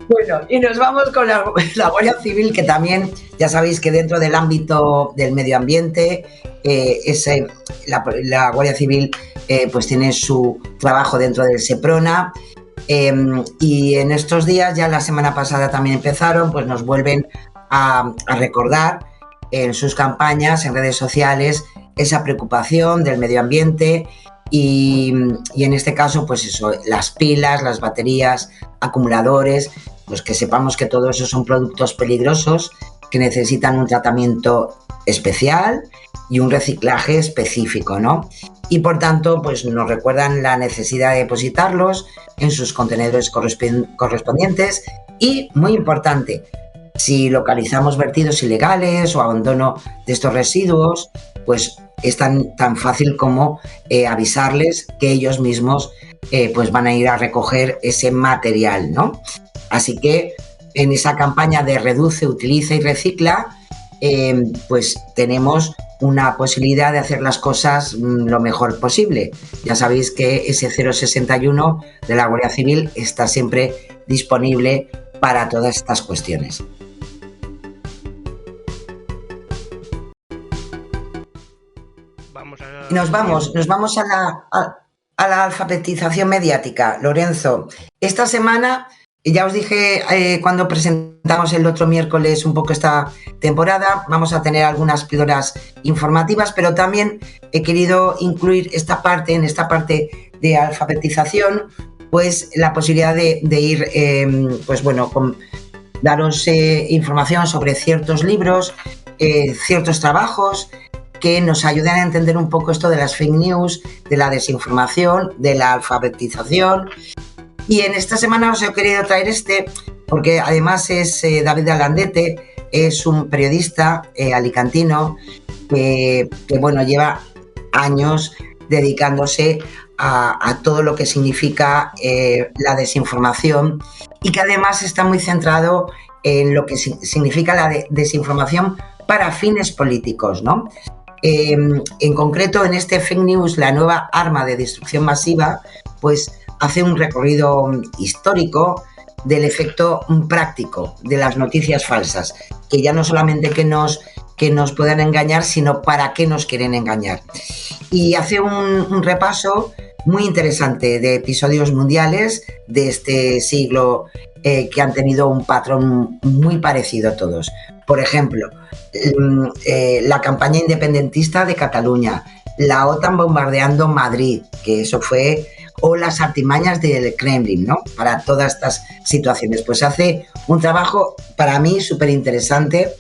Bueno, y nos vamos con la Guardia Civil, que también, ya sabéis que dentro del ámbito del medio ambiente, la Guardia Civil pues tiene su trabajo dentro del SEPRONA, y en estos días, ya la semana pasada también empezaron, pues nos vuelven a recordar en sus campañas, en redes sociales, esa preocupación del medio ambiente. Y en este caso, pues eso, las pilas, las baterías, acumuladores, pues que sepamos que todo eso son productos peligrosos que necesitan un tratamiento especial y un reciclaje específico, ¿no? Y por tanto, pues nos recuerdan la necesidad de depositarlos en sus contenedores correspondientes. Y, muy importante, si localizamos vertidos ilegales o abandono de estos residuos, pues es tan fácil como avisarles que ellos mismos pues van a ir a recoger ese material, ¿no? Así que en esa campaña de reduce, utiliza y recicla, pues tenemos una posibilidad de hacer las cosas lo mejor posible. Ya sabéis que ese 061 de la Guardia Civil está siempre disponible para todas estas cuestiones. Nos vamos a la alfabetización mediática, Lorenzo. Esta semana, ya os dije cuando presenté presentamos el otro miércoles un poco esta temporada. Vamos a tener algunas píldoras informativas, pero también he querido incluir en esta parte de alfabetización, pues la posibilidad de ir, daros información sobre ciertos libros, ciertos trabajos que nos ayuden a entender un poco esto de las fake news, de la desinformación, de la alfabetización. Y en esta semana os he querido traer porque además es David Alandete, es un periodista alicantino que lleva años dedicándose a todo lo que significa la desinformación, y que además está muy centrado en lo que significa la desinformación para fines políticos, ¿no? En concreto, en este fake news, la nueva arma de destrucción masiva, pues hace un recorrido histórico del efecto práctico de las noticias falsas, que ya no solamente que nos puedan engañar, sino para qué nos quieren engañar. Y hace un repaso muy interesante de episodios mundiales de este siglo que han tenido un patrón muy parecido a todos. Por ejemplo, la campaña independentista de Cataluña, la OTAN bombardeando Madrid, que eso fue, o las artimañas del Kremlin, ¿no? Para todas estas situaciones. Pues hace un trabajo para mí súper interesante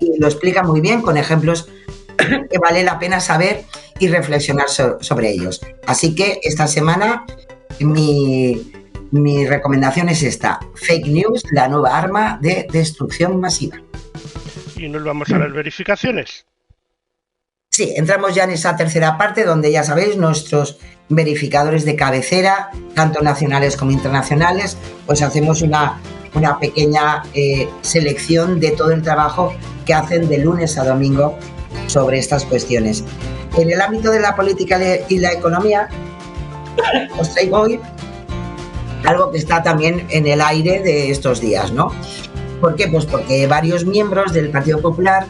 y lo explica muy bien con ejemplos que vale la pena saber y reflexionar sobre ellos. Así que esta semana mi recomendación es esta: fake news, la nueva arma de destrucción masiva. Y nos vamos a las verificaciones. Sí, entramos ya en esa tercera parte donde ya sabéis nuestros verificadores de cabecera, tanto nacionales como internacionales, pues hacemos una pequeña selección de todo el trabajo que hacen de lunes a domingo sobre estas cuestiones. En el ámbito de la política y la economía, os traigo hoy algo que está también en el aire de estos días, ¿no? ¿Por qué? Pues porque varios miembros del Partido Popular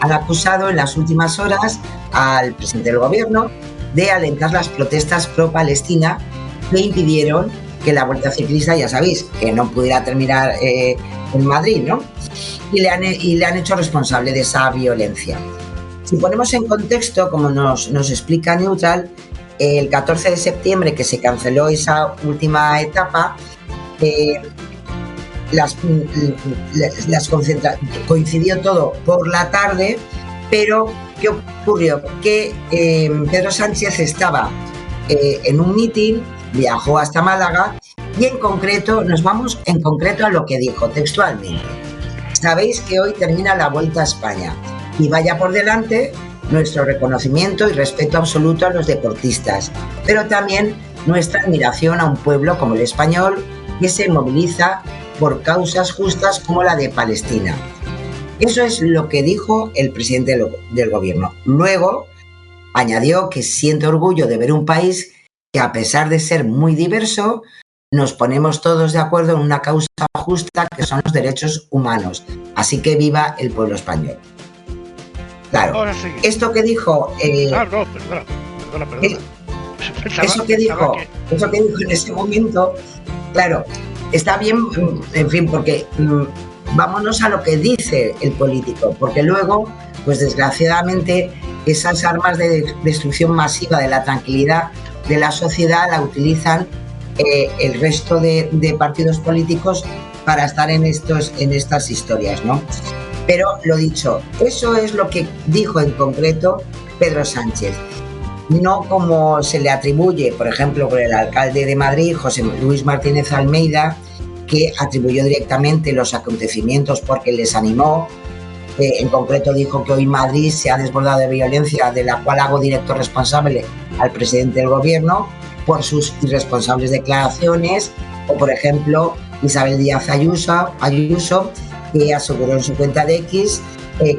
han acusado en las últimas horas al presidente del gobierno de alentar las protestas pro-Palestina que impidieron que la Vuelta Ciclista, ya sabéis, que no pudiera terminar en Madrid, ¿no? Y le han hecho responsable de esa violencia. Si ponemos en contexto, como nos explica Neutral, el 14 de septiembre, que se canceló esa última etapa, coincidió todo por la tarde, pero ¿qué ocurrió? Que Pedro Sánchez estaba en un mitin, viajó hasta Málaga y nos vamos en concreto a lo que dijo textualmente. Sabéis que hoy termina la Vuelta a España y vaya por delante nuestro reconocimiento y respeto absoluto a los deportistas, pero también nuestra admiración a un pueblo como el español que se moviliza por causas justas como la de Palestina. Eso es lo que dijo el presidente del gobierno. Luego añadió que siente orgullo de ver un país que, a pesar de ser muy diverso, nos ponemos todos de acuerdo en una causa justa, que son los derechos humanos. Así que viva el pueblo español. Claro, esto que dijo... Perdona. Eso que dijo en ese momento, claro, está bien, en fin, porque vámonos a lo que dice el político, porque luego, pues desgraciadamente, esas armas de destrucción masiva de la tranquilidad de la sociedad la utilizan el resto de partidos políticos para estar en estas historias, ¿no? Pero lo dicho, eso es lo que dijo en concreto Pedro Sánchez. No como se le atribuye, por ejemplo, por el alcalde de Madrid, José Luis Martínez Almeida, que atribuyó directamente los acontecimientos porque les animó. En concreto dijo que hoy Madrid se ha desbordado de violencia, de la cual hago directo responsable al presidente del gobierno por sus irresponsables declaraciones. O, por ejemplo, Isabel Díaz Ayuso, que aseguró en su cuenta de X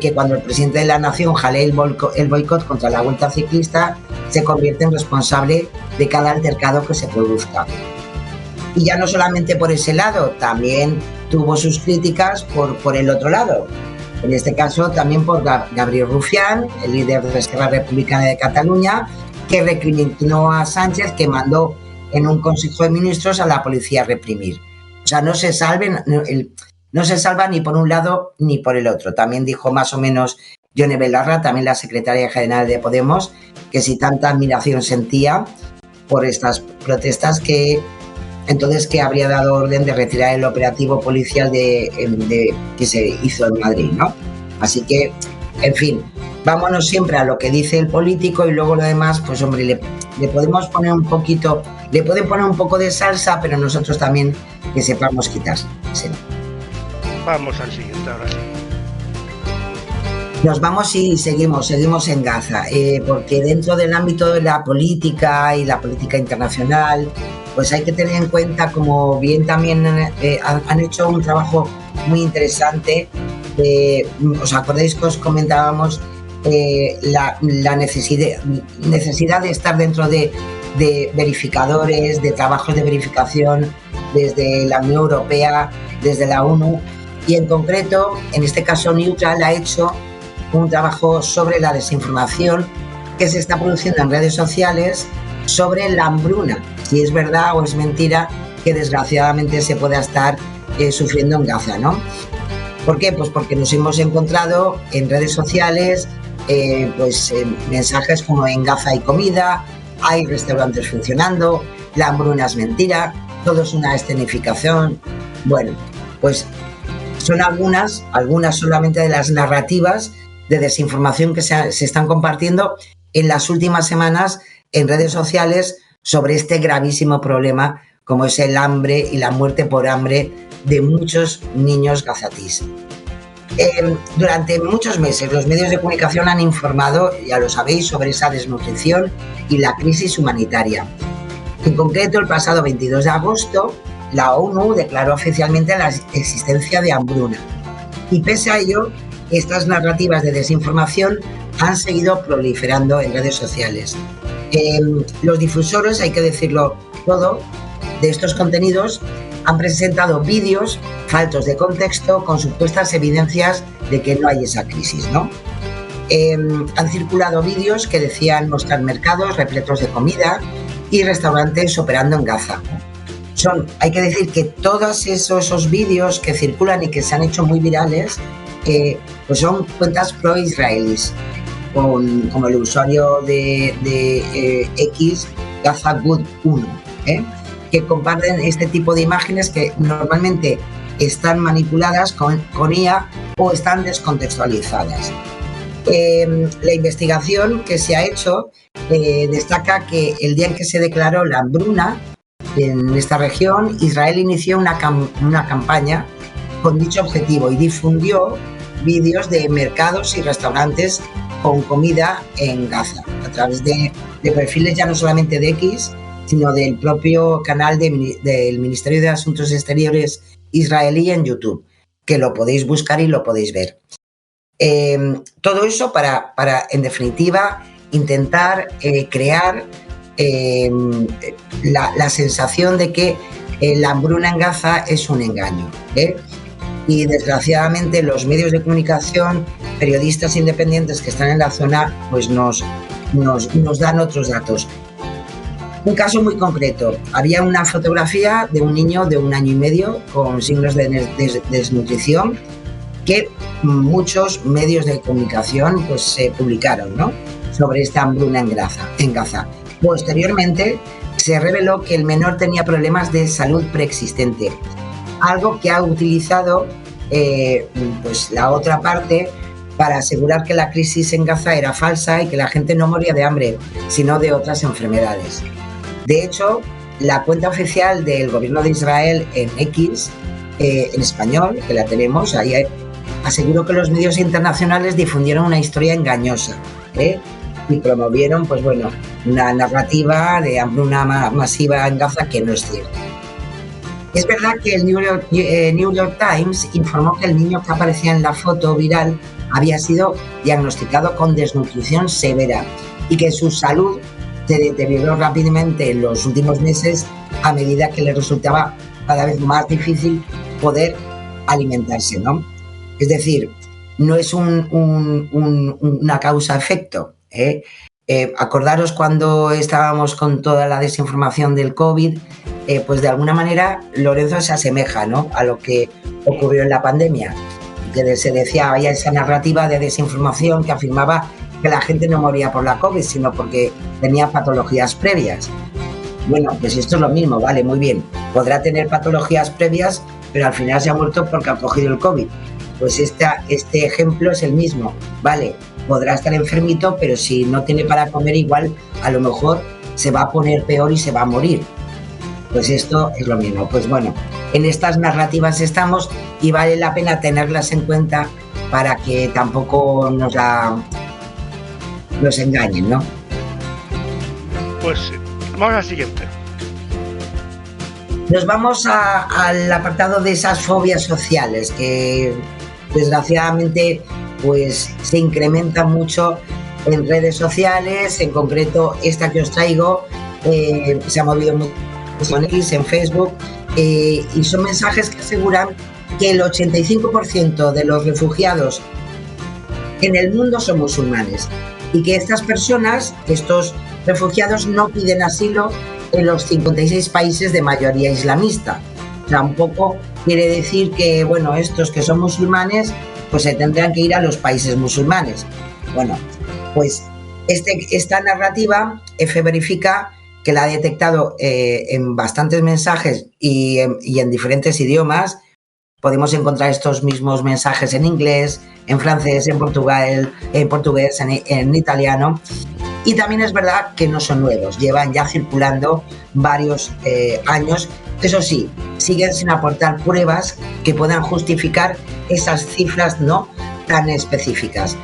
que cuando el presidente de la Nación jale el boicot contra la Vuelta Ciclista, se convierte en responsable de cada altercado que se produzca. Y ya no solamente por ese lado, también tuvo sus críticas por el otro lado. En este caso también por Gabriel Rufián, el líder de la Esquerra Republicana de Cataluña, que recriminó a Sánchez, que mandó en un Consejo de Ministros a la policía a reprimir. O sea, no se salven. no se salva ni por un lado ni por el otro. También dijo más o menos Yone Belarra, también la secretaria general de Podemos, que si tanta admiración sentía por estas protestas, que entonces que habría dado orden de retirar el operativo policial que se hizo en Madrid, ¿no? Así que, en fin, vámonos siempre a lo que dice el político y luego lo demás, pues hombre, le podemos poner un poquito, le pueden poner un poco de salsa, pero nosotros también que sepamos quitar. Sí. Vamos al siguiente, ahora sí. Nos vamos y seguimos en Gaza, porque dentro del ámbito de la política y la política internacional, pues hay que tener en cuenta, como bien también han hecho un trabajo muy interesante. ¿Os acordáis que os comentábamos la necesidad de estar dentro de verificadores, de trabajos de verificación desde la Unión Europea, desde la ONU? Y en concreto, en este caso, Neutral ha hecho un trabajo sobre la desinformación que se está produciendo en redes sociales sobre la hambruna, si es verdad o es mentira que desgraciadamente se pueda estar sufriendo en Gaza, ¿no? ¿Por qué? Pues porque nos hemos encontrado en redes sociales mensajes como en Gaza hay comida, hay restaurantes funcionando, la hambruna es mentira, todo es una escenificación. Bueno, pues son algunas solamente de las narrativas de desinformación que se están compartiendo en las últimas semanas en redes sociales sobre este gravísimo problema como es el hambre y la muerte por hambre de muchos niños gazatíes. Durante muchos meses los medios de comunicación han informado, ya lo sabéis, sobre esa desnutrición y la crisis humanitaria. En concreto, el pasado 22 de agosto, la ONU declaró oficialmente la existencia de hambruna. Y pese a ello, estas narrativas de desinformación han seguido proliferando en redes sociales. Los difusores, hay que decirlo todo, de estos contenidos han presentado vídeos faltos de contexto con supuestas evidencias de que no hay esa crisis, ¿no? Han circulado vídeos que decían mostrar mercados repletos de comida y restaurantes operando en Gaza. Hay que decir que todos esos vídeos que circulan y que se han hecho muy virales, pues son cuentas pro-israelíes, como el usuario de X, GazaGood1, que comparten este tipo de imágenes que normalmente están manipuladas con IA o están descontextualizadas. La investigación que se ha hecho destaca que el día en que se declaró la hambruna en esta región, Israel inició una campaña con dicho objetivo y difundió vídeos de mercados y restaurantes con comida en Gaza a través de perfiles ya no solamente de X, sino del propio canal del Ministerio de Asuntos Exteriores israelí en YouTube, que lo podéis buscar y lo podéis ver. Todo eso para en definitiva, intentar crear la sensación de que la hambruna en Gaza es un engaño. Y desgraciadamente los medios de comunicación, periodistas independientes que están en la zona, pues nos dan otros datos. Un caso muy concreto, había una fotografía de un niño de 1 año y medio con signos de desnutrición que muchos medios de comunicación pues se publicaron, ¿no?, sobre esta hambruna en Gaza. Posteriormente se reveló que el menor tenía problemas de salud preexistente, algo que ha utilizado pues la otra parte para asegurar que la crisis en Gaza era falsa y que la gente no moría de hambre, sino de otras enfermedades. De hecho, la cuenta oficial del gobierno de Israel en X, en español, que la tenemos, ahí aseguró que los medios internacionales difundieron una historia engañosa, y promovieron, pues bueno, una narrativa de hambruna masiva en Gaza que no es cierto. Es verdad que el New York Times informó que el niño que aparecía en la foto viral había sido diagnosticado con desnutrición severa y que su salud se deterioró rápidamente en los últimos meses a medida que le resultaba cada vez más difícil poder alimentarse, ¿no? Es decir, no es una causa-efecto, Acordaros cuando estábamos con toda la desinformación del COVID, pues de alguna manera Lorenzo se asemeja, ¿no?, a lo que ocurrió en la pandemia, que se decía, había esa narrativa de desinformación que afirmaba que la gente no moría por la COVID, sino porque tenía patologías previas. Bueno, pues esto es lo mismo, vale, muy bien. Podrá tener patologías previas, pero al final se ha muerto porque ha cogido el COVID. Pues este ejemplo es el mismo, vale, podrá estar enfermito, pero si no tiene para comer, igual a lo mejor se va a poner peor y se va a morir. Pues esto es lo mismo. Pues bueno, en estas narrativas estamos y vale la pena tenerlas en cuenta para que tampoco nos engañen, ¿no? Pues vamos al siguiente. Nos vamos al apartado de esas fobias sociales que desgraciadamente pues se incrementan mucho en redes sociales. En concreto esta que os traigo se ha movido mucho en X, en Facebook, y son mensajes que aseguran que el 85% de los refugiados en el mundo son musulmanes y que estas personas, estos refugiados, no piden asilo en los 56 países de mayoría islamista. Tampoco quiere decir que, bueno, estos que son musulmanes pues se tendrán que ir a los países musulmanes. Bueno, pues esta narrativa EFE verifica que la ha detectado en bastantes mensajes y en diferentes idiomas. Podemos encontrar estos mismos mensajes en inglés, en francés, en portugués, en italiano. Y también es verdad que no son nuevos, llevan ya circulando varios años. Eso sí, siguen sin aportar pruebas que puedan justificar esas cifras no tan específicas.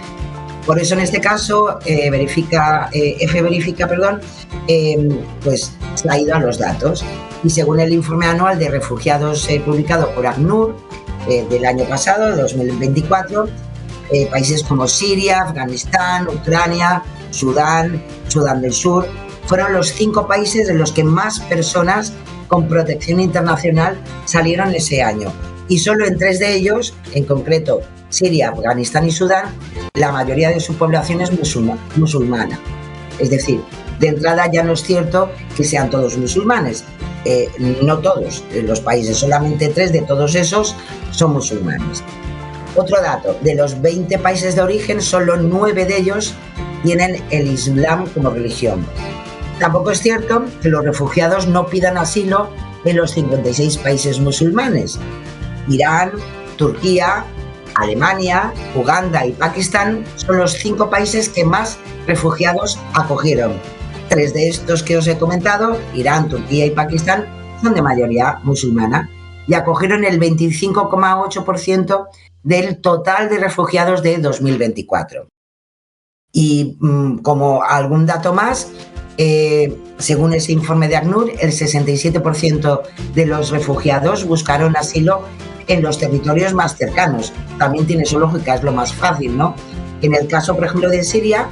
Por eso en este caso EFE verifica, pues se ha ido a los datos. Y según el informe anual de refugiados publicado por ACNUR del año pasado, de 2024, países como Siria, Afganistán, Ucrania, Sudán del Sur, fueron los 5 países de los que más personas con protección internacional salieron ese año. Y solo en 3 de ellos, en concreto Siria, Afganistán y Sudán, la mayoría de su población es musulmana. Es decir, de entrada ya no es cierto que sean todos musulmanes. No todos los países, solamente 3 de todos esos son musulmanes. Otro dato, de los 20 países de origen, solo 9 de ellos tienen el Islam como religión. Tampoco es cierto que los refugiados no pidan asilo en los 56 países musulmanes. Irán, Turquía, Alemania, Uganda y Pakistán son los 5 países que más refugiados acogieron. 3 de estos que os he comentado, Irán, Turquía y Pakistán, son de mayoría musulmana y acogieron el 25,8% del total de refugiados de 2024. Y como algún dato más, según ese informe de ACNUR, el 67% de los refugiados buscaron asilo en los territorios más cercanos. También tiene su lógica, es lo más fácil, ¿no? En el caso, por ejemplo, de Siria,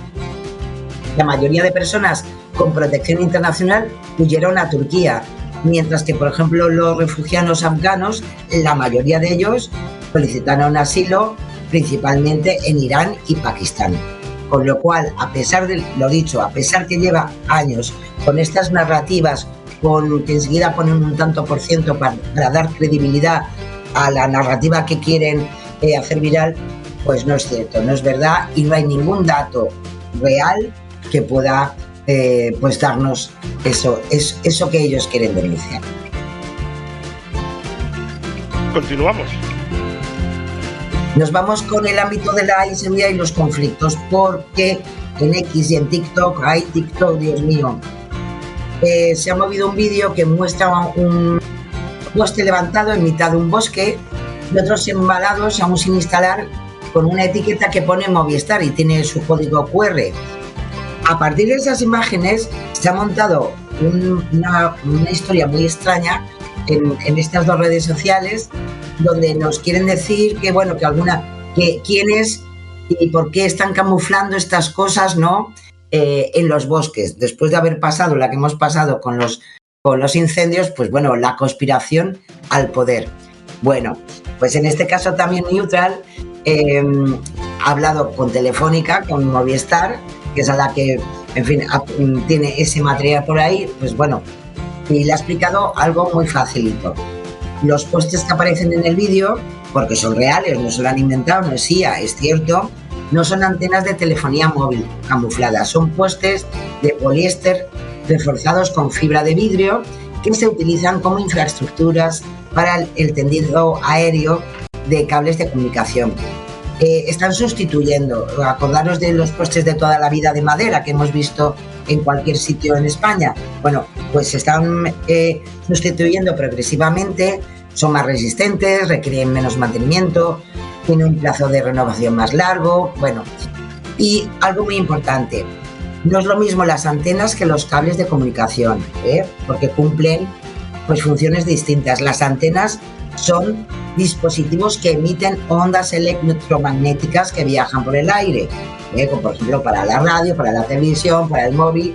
la mayoría de personas con protección internacional huyeron a Turquía, mientras que, por ejemplo, los refugiados afganos, la mayoría de ellos solicitaron asilo principalmente en Irán y Pakistán. Con lo cual, a pesar de lo dicho, a pesar que lleva años con estas narrativas, con que enseguida ponen un tanto por ciento para dar credibilidad a la narrativa que quieren hacer viral, pues no es cierto, no es verdad y no hay ningún dato real que pueda pues darnos eso que ellos quieren denunciar. Continuamos. Nos vamos con el ámbito de la inseguridad y los conflictos, porque en X y en TikTok, Dios mío, se ha movido un vídeo que muestra un poste levantado en mitad de un bosque y otros embalados aún sin instalar con una etiqueta que pone Movistar y tiene su código QR. A partir de esas imágenes se ha montado una historia muy extraña en estas 2 redes sociales, donde nos quieren decir que, bueno, que quiénes y por qué están camuflando estas cosas, ¿no? En los bosques. Después de haber pasado la que hemos pasado con los incendios, pues bueno, la conspiración al poder. Bueno, pues en este caso también Neutral ha hablado con Telefónica, con Movistar, que es a la que en fin, tiene ese material por ahí, pues bueno, y le ha explicado algo muy facilito. Los postes que aparecen en el vídeo, porque son reales, no se lo han inventado, no es IA, es cierto, no son antenas de telefonía móvil camufladas, son postes de poliéster reforzados con fibra de vidrio que se utilizan como infraestructuras para el tendido aéreo de cables de comunicación. Están sustituyendo, acordaros de los postes de toda la vida de madera que hemos visto en cualquier sitio en España. Bueno, pues se están sustituyendo progresivamente, son más resistentes, requieren menos mantenimiento, tienen un plazo de renovación más largo. Bueno, y algo muy importante, no es lo mismo las antenas que los cables de comunicación, porque cumplen pues funciones distintas. Las antenas son dispositivos que emiten ondas electromagnéticas que viajan por el aire, como por ejemplo para la radio, para la televisión, para el móvil,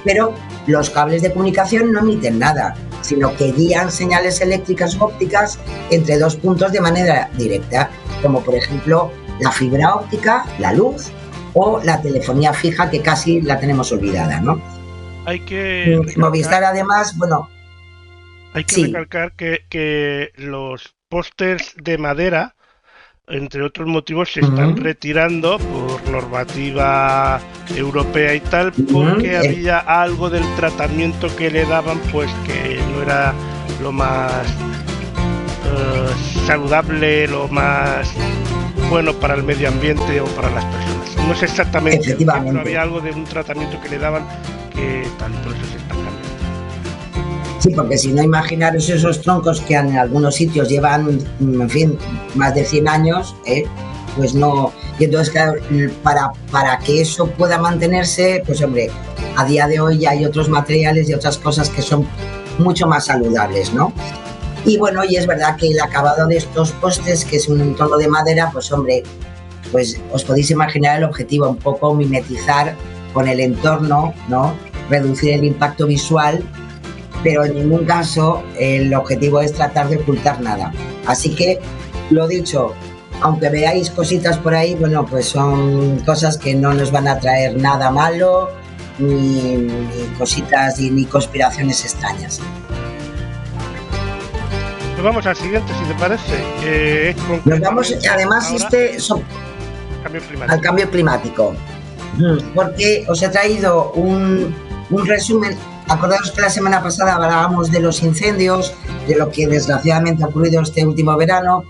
pero los cables de comunicación no emiten nada, sino que guían señales eléctricas ópticas entre dos puntos de manera directa, como por ejemplo la fibra óptica, la luz o la telefonía fija, que casi la tenemos olvidada, ¿no? Hay que Movistar, además, bueno... Hay que recalcar que los pósters de madera, entre otros motivos, se están retirando por normativa europea y tal, porque había algo del tratamiento que le daban, pues que no era lo más saludable, lo más bueno para el medio ambiente o para las personas. No sé exactamente, pero había algo de un tratamiento que le daban que tal, por eso se está cambiando. Sí, porque si no, imaginaros esos troncos que en algunos sitios llevan, en fin, más de 100 años, pues no... Y entonces, claro, para que eso pueda mantenerse, pues hombre, a día de hoy ya hay otros materiales y otras cosas que son mucho más saludables, ¿no? Y bueno, y es verdad que el acabado de estos postes, que es un tono de madera, pues hombre, pues os podéis imaginar el objetivo, un poco mimetizar con el entorno, ¿no? Reducir el impacto visual, pero en ningún caso el objetivo es tratar de ocultar nada. Así que, lo dicho, aunque veáis cositas por ahí, bueno, pues son cosas que no nos van a traer nada malo, ni cositas ni conspiraciones extrañas. Pues vamos al siguiente, si te parece. Nos vamos, además, al cambio climático, porque os he traído un resumen. Acordaos que la semana pasada hablábamos de los incendios, de lo que desgraciadamente ha ocurrido este último verano,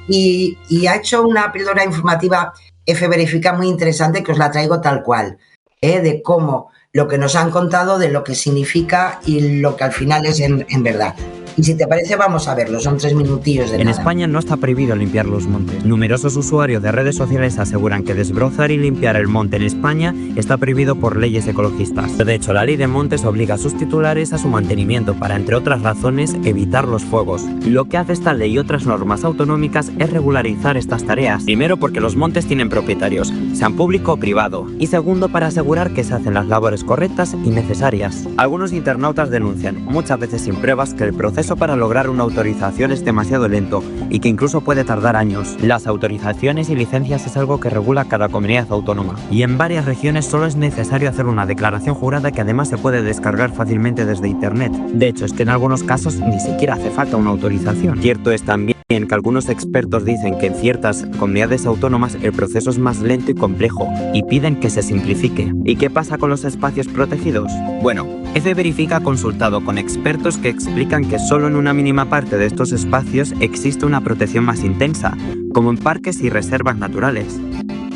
y ha hecho una píldora informativa F Verifica muy interesante, que os la traigo tal cual, de cómo lo que nos han contado, de lo que significa y lo que al final es en verdad. Y si te parece, vamos a verlo, son 3 minutillos de nada. En España no está prohibido limpiar los montes. Numerosos usuarios de redes sociales aseguran que desbrozar y limpiar el monte en España está prohibido por leyes ecologistas. De hecho, la ley de montes obliga a sus titulares a su mantenimiento para, entre otras razones, evitar los fuegos. Lo que hace esta ley y otras normas autonómicas es regularizar estas tareas. Primero, porque los montes tienen propietarios, sean público o privado. Y segundo, para asegurar que se hacen las labores correctas y necesarias. Algunos internautas denuncian, muchas veces sin pruebas, que el proceso para lograr una autorización es demasiado lento y que incluso puede tardar años. Las autorizaciones y licencias es algo que regula cada comunidad autónoma, y en varias regiones solo es necesario hacer una declaración jurada que además se puede descargar fácilmente desde internet. De hecho, es que en algunos casos ni siquiera hace falta una autorización. Cierto es también que algunos expertos dicen que en ciertas comunidades autónomas el proceso es más lento y complejo, y piden que se simplifique. ¿Y qué pasa con los espacios protegidos? Bueno, F Verifica ha consultado con expertos que explican que solo en una mínima parte de estos espacios existe una protección más intensa, como en parques y reservas naturales.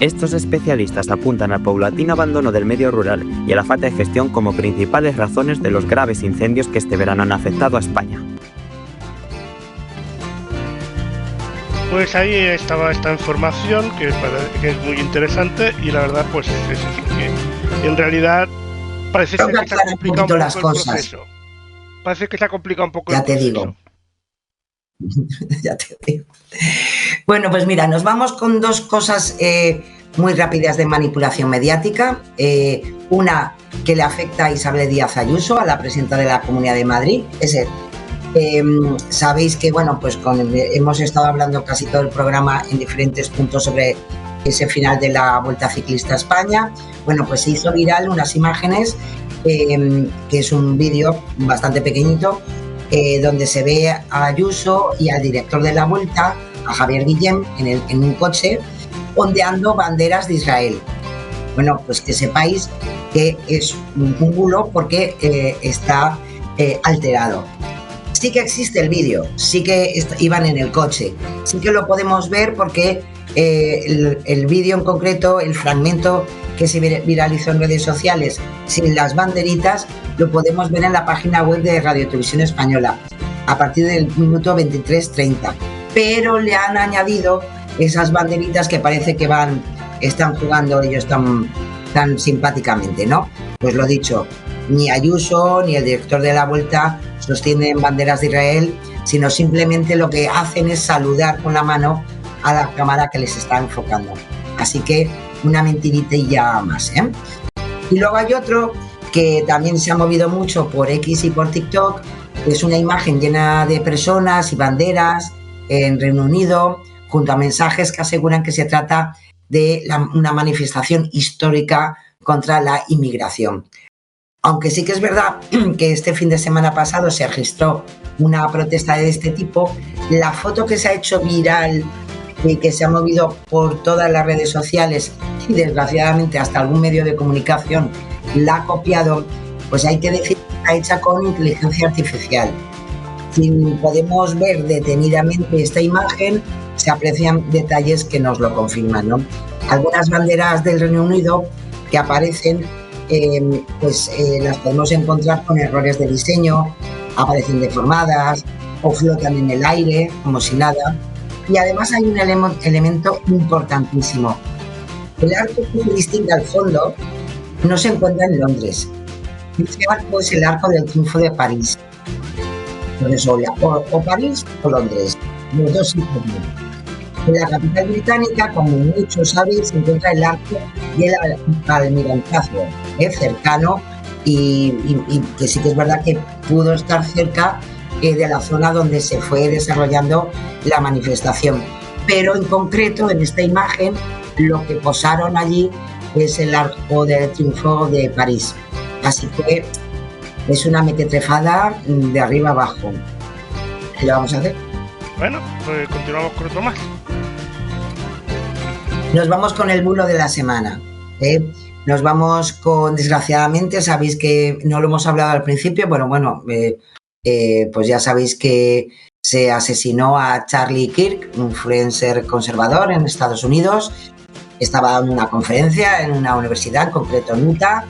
Estos especialistas apuntan al paulatino abandono del medio rural y a la falta de gestión como principales razones de los graves incendios que este verano han afectado a España. Pues ahí estaba esta información que es muy interesante, y la verdad pues es eso, que en realidad parece ser que se ha complicado un poco las cosas. Proceso. Parece que se ha complicado un poco el proceso. Ya te digo. Bueno, pues mira, nos vamos con 2 cosas muy rápidas de manipulación mediática. Una que le afecta a Isabel Díaz Ayuso, a la presidenta de la Comunidad de Madrid. Sabéis que, bueno, pues hemos estado hablando casi todo el programa en diferentes puntos sobre ese final de la Vuelta Ciclista a España. Bueno, pues se hizo viral unas imágenes, que es un vídeo bastante pequeñito, donde se ve a Ayuso y al director de la Vuelta, a Javier Guillem, en un coche, ondeando banderas de Israel. Bueno, pues que sepáis que es un bulo porque está alterado. Sí que existe el vídeo, sí que iban en el coche, sí que lo podemos ver porque el vídeo en concreto, el fragmento que se viralizó en redes sociales sin las banderitas, lo podemos ver en la página web de Radio Televisión Española a partir del minuto 23:30, pero le han añadido esas banderitas que parece que están jugando ellos tan simpáticamente, ¿no? Pues lo dicho, ni Ayuso ni el director de la Vuelta sostienen banderas de Israel, sino simplemente lo que hacen es saludar con la mano a la cámara que les está enfocando. Así que una mentirita y ya más, ¿eh? Y luego hay otro que también se ha movido mucho por X y por TikTok, que es una imagen llena de personas y banderas en Reino Unido, junto a mensajes que aseguran que se trata de una manifestación histórica contra la inmigración. Aunque sí que es verdad que este fin de semana pasado se registró una protesta de este tipo, la foto que se ha hecho viral y que se ha movido por todas las redes sociales y desgraciadamente hasta algún medio de comunicación la ha copiado, pues hay que decir que está hecha con inteligencia artificial. Si podemos ver detenidamente esta imagen, se aprecian detalles que nos lo confirman, ¿no? Algunas banderas del Reino Unido que aparecen, las podemos encontrar con errores de diseño, aparecen deformadas o flotan en el aire como si nada. Y además hay un elemento importantísimo. El arco que se distingue al fondo no se encuentra en Londres. Este arco es el Arco del Triunfo de París. Entonces, o París o Londres, los dos sitios. En la capital británica, como muchos sabéis, se encuentra el Arco del Almirantazgo, cercano, y que sí que es verdad que pudo estar cerca de la zona donde se fue desarrollando la manifestación. Pero en concreto, en esta imagen, lo que posaron allí es el Arco del Triunfo de París. Así que es una mequetrefada de arriba abajo. ¿Qué le vamos a hacer? Bueno, pues continuamos con otro más. Nos vamos con el bulo de la semana. Nos vamos con, desgraciadamente, sabéis que no lo hemos hablado al principio, pues ya sabéis que se asesinó a Charlie Kirk, un influencer conservador en Estados Unidos. Estaba dando una conferencia en una universidad, en concreto en Utah.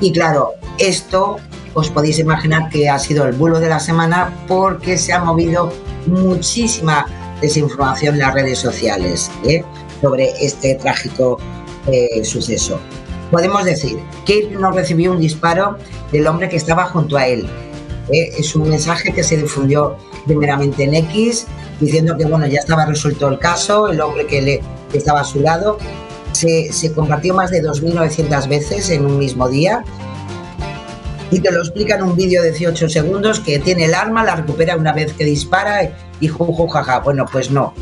Y claro, esto os podéis imaginar que ha sido el bulo de la semana porque se ha movido muchísima desinformación en las redes sociales sobre este trágico suceso. Podemos decir que no recibió un disparo del hombre que estaba junto a él. Es un mensaje que se difundió primeramente en X, diciendo que ya estaba resuelto el caso, el hombre que estaba a su lado. Se compartió más de 2.900 veces en un mismo día. Y te lo explica en un vídeo de 18 segundos que tiene el arma, la recupera una vez que dispara y jaja. Bueno, pues no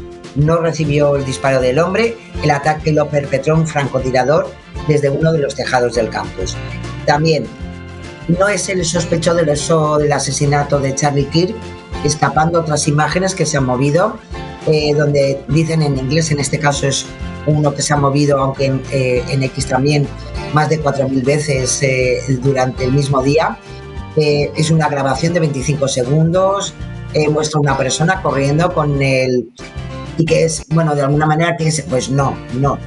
recibió el disparo del hombre. El ataque lo perpetró un francotirador desde uno de los tejados del campus. También no es el sospechoso del asesinato de Charlie Kirk, escapando otras imágenes que se han movido, donde dicen en inglés, en este caso es uno que se ha movido, aunque en X también, más de 4.000 veces durante el mismo día. Es una grabación de 25 segundos, muestra una persona corriendo con el... Y que es, de alguna manera, que es, pues no.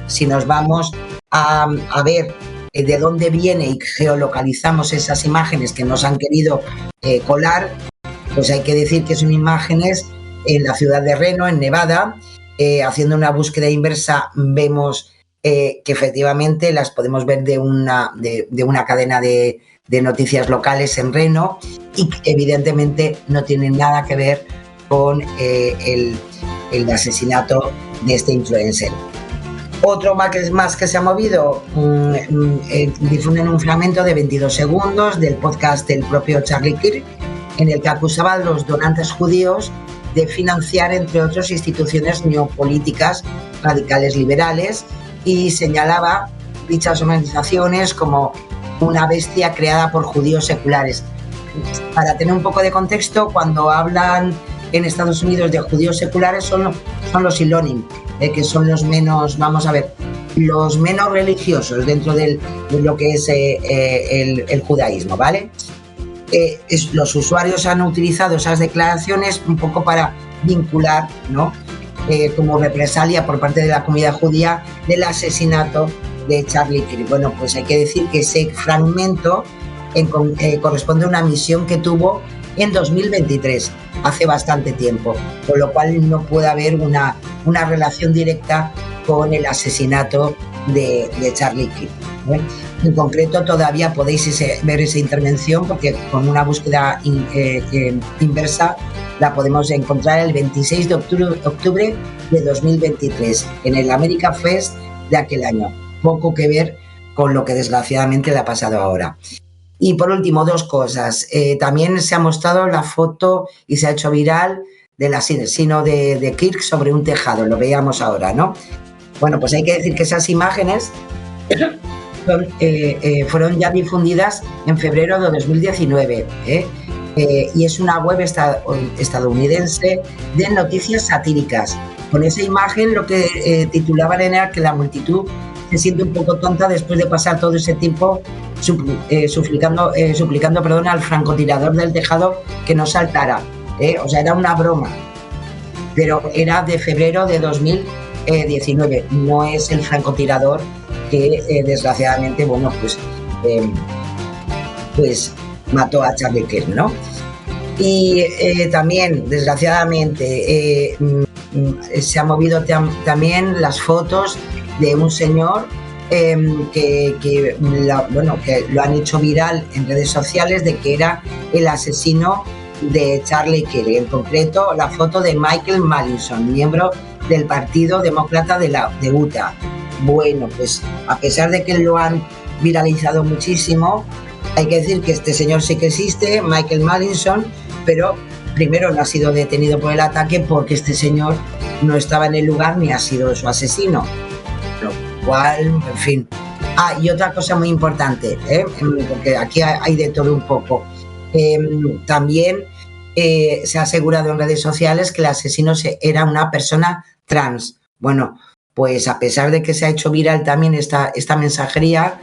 Si nos vamos a ver de dónde viene y geolocalizamos esas imágenes que nos han querido colar, pues hay que decir que son imágenes en la ciudad de Reno, en Nevada. Haciendo una búsqueda inversa vemos que efectivamente las podemos ver de una cadena de noticias locales en Reno y que evidentemente no tienen nada que ver con el asesinato de este influencer. Otro más que se ha movido, difunden un fragmento de 22 segundos del podcast del propio Charlie Kirk, en el que acusaba a los donantes judíos de financiar, entre otros, instituciones neopolíticas radicales liberales, y señalaba dichas organizaciones como una bestia creada por judíos seculares. Para tener un poco de contexto, cuando hablan en Estados Unidos de judíos seculares son los Ilonim, que son los menos, vamos a ver, los menos religiosos dentro de lo que es el judaísmo, ¿vale? Los usuarios han utilizado esas declaraciones un poco para vincular, ¿no?, como represalia por parte de la comunidad judía del asesinato de Charlie Kirk. Bueno, pues hay que decir que ese fragmento corresponde a una misión que tuvo en 2023, hace bastante tiempo, con lo cual no puede haber una relación directa con el asesinato de Charlie Kirk, ¿eh? En concreto, todavía podéis ver esa intervención, porque con una búsqueda inversa la podemos encontrar el 26 de octubre de 2023 en el America Fest de aquel año. Poco que ver con lo que desgraciadamente le ha pasado ahora. Y por último, dos cosas. También se ha mostrado la foto y se ha hecho viral del asesino de Kirk sobre un tejado. Lo veíamos ahora, ¿no? Bueno, pues hay que decir que esas imágenes fueron ya difundidas en febrero de 2019, y es una web estadounidense de noticias satíricas. Con esa imagen lo que titulaban era que la multitud se siente un poco tonta después de pasar todo ese tiempo suplicando al francotirador del tejado que no saltara, o sea, era una broma, pero era de febrero de 2019, no es el francotirador que desgraciadamente, bueno, pues mató a Charlie Kirk, ¿no? Y también, desgraciadamente, se han movido también las fotos de un señor que lo han hecho viral en redes sociales, de que era el asesino de Charlie Kirk. En concreto, la foto de Michael Mallinson, miembro del Partido Demócrata de Utah. Bueno, pues a pesar de que lo han viralizado muchísimo, hay que decir que este señor sí que existe, Michael Mallinson, pero primero no ha sido detenido por el ataque porque este señor no estaba en el lugar ni ha sido su asesino. Lo cual, en fin. Ah, y otra cosa muy importante, porque aquí hay de todo un poco. También se ha asegurado en redes sociales que el asesino era una persona trans. Bueno, pues a pesar de que se ha hecho viral también esta mensajería,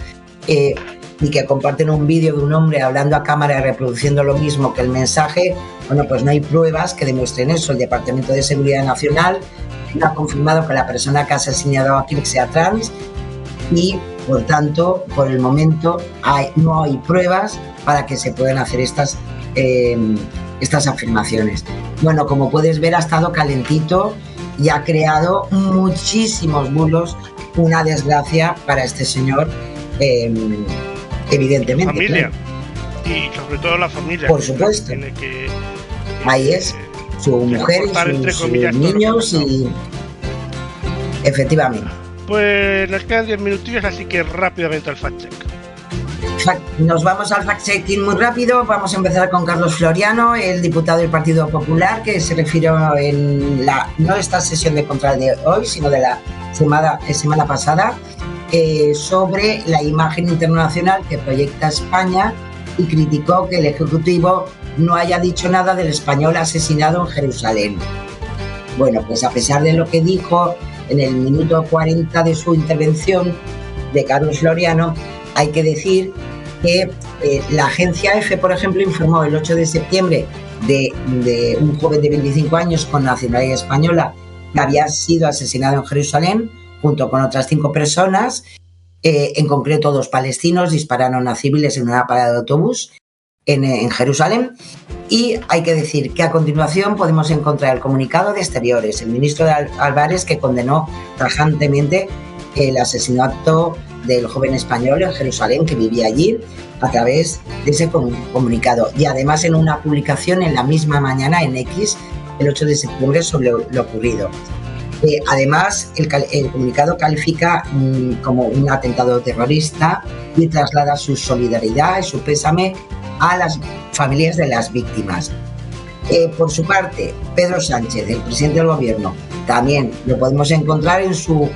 y que comparten un vídeo de un hombre hablando a cámara y reproduciendo lo mismo que el mensaje, bueno, pues no hay pruebas que demuestren eso. El Departamento de Seguridad Nacional ha confirmado que la persona que ha asesinado a Kirk sea trans y, por tanto, por el momento no hay pruebas para que se puedan hacer estas afirmaciones. Bueno, como puedes ver, ha estado calentito y ha creado muchísimos bulos, una desgracia para este señor, evidentemente. La familia, claro. Y sobre todo la familia. Por supuesto. Tiene que, ahí es, su mujer y sus niños y... Efectivamente. Pues nos quedan 10 minutillos, así que rápidamente al fact-check. Nos vamos al fact-checking muy rápido. Vamos a empezar con Carlos Floriano, el diputado del Partido Popular, que se refirió no esta sesión de control de hoy, sino de la semana pasada, sobre la imagen internacional que proyecta España, y criticó que el Ejecutivo no haya dicho nada del español asesinado en Jerusalén. Bueno, pues a pesar de lo que dijo en el minuto 40 de su intervención de Carlos Floriano, hay que decir que la agencia EFE, por ejemplo, informó el 8 de septiembre de un joven de 25 años con nacionalidad española que había sido asesinado en Jerusalén junto con otras 5 personas. En concreto, 2 palestinos dispararon a civiles en una parada de autobús en Jerusalén. Y hay que decir que a continuación podemos encontrar el comunicado de Exteriores, el ministro de Álvarez, que condenó tajantemente el asesinato del joven español en Jerusalén que vivía allí, a través de ese comunicado. Y además en una publicación en la misma mañana en X, el 8 de septiembre, sobre lo ocurrido. Además, el comunicado califica como un atentado terrorista y traslada su solidaridad y su pésame a las familias de las víctimas. Por su parte, Pedro Sánchez, el presidente del gobierno, también lo podemos encontrar en su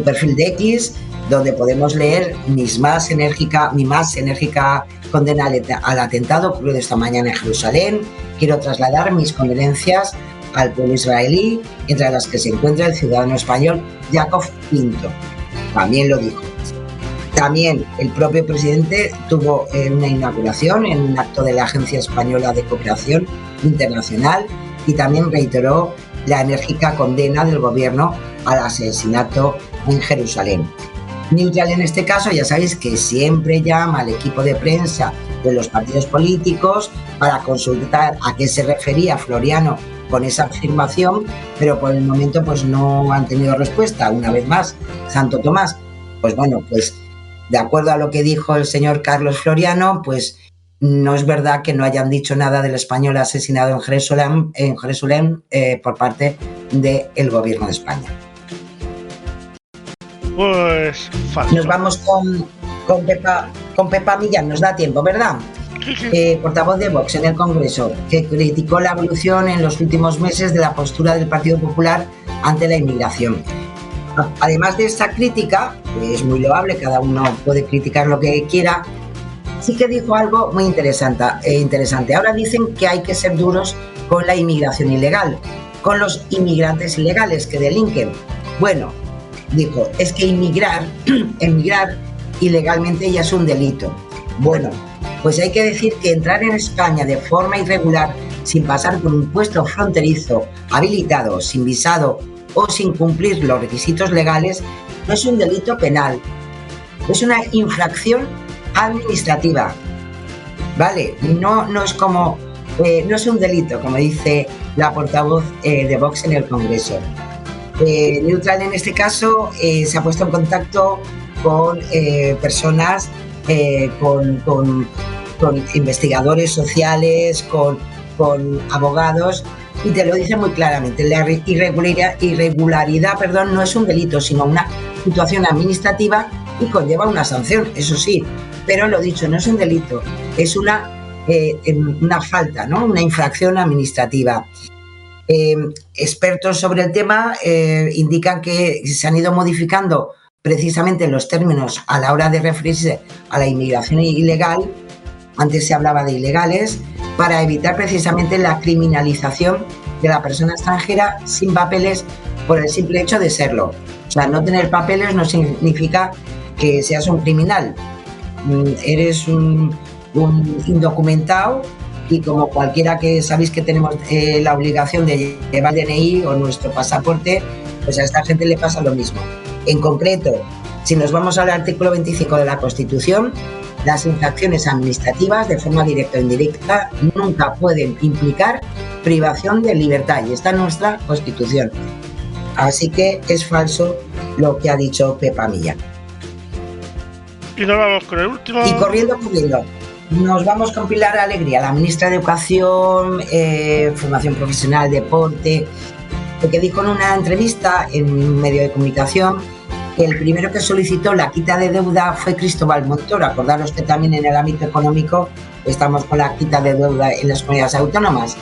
perfil de X, donde podemos leer mi más enérgica condena al atentado ocurrido esta mañana en Jerusalén. Quiero trasladar mis condolencias al pueblo israelí, entre las que se encuentra el ciudadano español Jacob Pinto. También lo dijo. También el propio presidente tuvo una inauguración en un acto de la Agencia Española de Cooperación Internacional y también reiteró la enérgica condena del gobierno al asesinato en Jerusalén. Neutral en este caso, ya sabéis que siempre llama al equipo de prensa de los partidos políticos para consultar a qué se refería Floriano con esa afirmación, pero por el momento pues no han tenido respuesta. Una vez más, Santo Tomás, pues bueno, pues de acuerdo a lo que dijo el señor Carlos Floriano, pues no es verdad que no hayan dicho nada del español asesinado en Jerusalén por parte del gobierno de España. Pues falso. Nos vamos con Pepa Millán, nos da tiempo, ¿verdad? Sí. Portavoz de Vox en el Congreso, que criticó la evolución en los últimos meses de la postura del Partido Popular ante la inmigración. Además de esta crítica, que es muy loable, cada uno puede criticar lo que quiera, sí que dijo algo muy interesante. Ahora dicen que hay que ser duros con la inmigración ilegal, con los inmigrantes ilegales que delinquen. Bueno, dijo, es que emigrar ilegalmente ya es un delito. Bueno, pues hay que decir que entrar en España de forma irregular, sin pasar por un puesto fronterizo habilitado, sin visado o sin cumplir los requisitos legales, no es un delito penal, es una infracción administrativa, ¿vale? No es como, no es un delito, como dice la portavoz de Vox en el Congreso. Neutral en este caso se ha puesto en contacto con personas, con investigadores sociales, con abogados, y te lo dice muy claramente. La irregularidad no es un delito, sino una situación administrativa y conlleva una sanción, eso sí, pero lo dicho, no es un delito, es una falta, ¿no? Una infracción administrativa. Expertos sobre el tema indican que se han ido modificando precisamente los términos a la hora de referirse a la inmigración ilegal. Antes se hablaba de ilegales, para evitar precisamente la criminalización de la persona extranjera sin papeles por el simple hecho de serlo. O sea, no tener papeles no significa que seas un criminal. Eres un indocumentado, y como cualquiera que sabéis que tenemos la obligación de llevar DNI o nuestro pasaporte, pues a esta gente le pasa lo mismo. En concreto, si nos vamos al artículo 25 de la Constitución, las infracciones administrativas, de forma directa o indirecta, nunca pueden implicar privación de libertad, y está en nuestra Constitución. Así que es falso lo que ha dicho Pepa Millán. Y nos vamos con el último. Y corriendo. Nos vamos con Pilar Alegría, la ministra de Educación, Formación Profesional, Deporte, que dijo en una entrevista en un medio de comunicación que el primero que solicitó la quita de deuda fue Cristóbal Montoro. Acordaros que también en el ámbito económico estamos con la quita de deuda en las comunidades autónomas.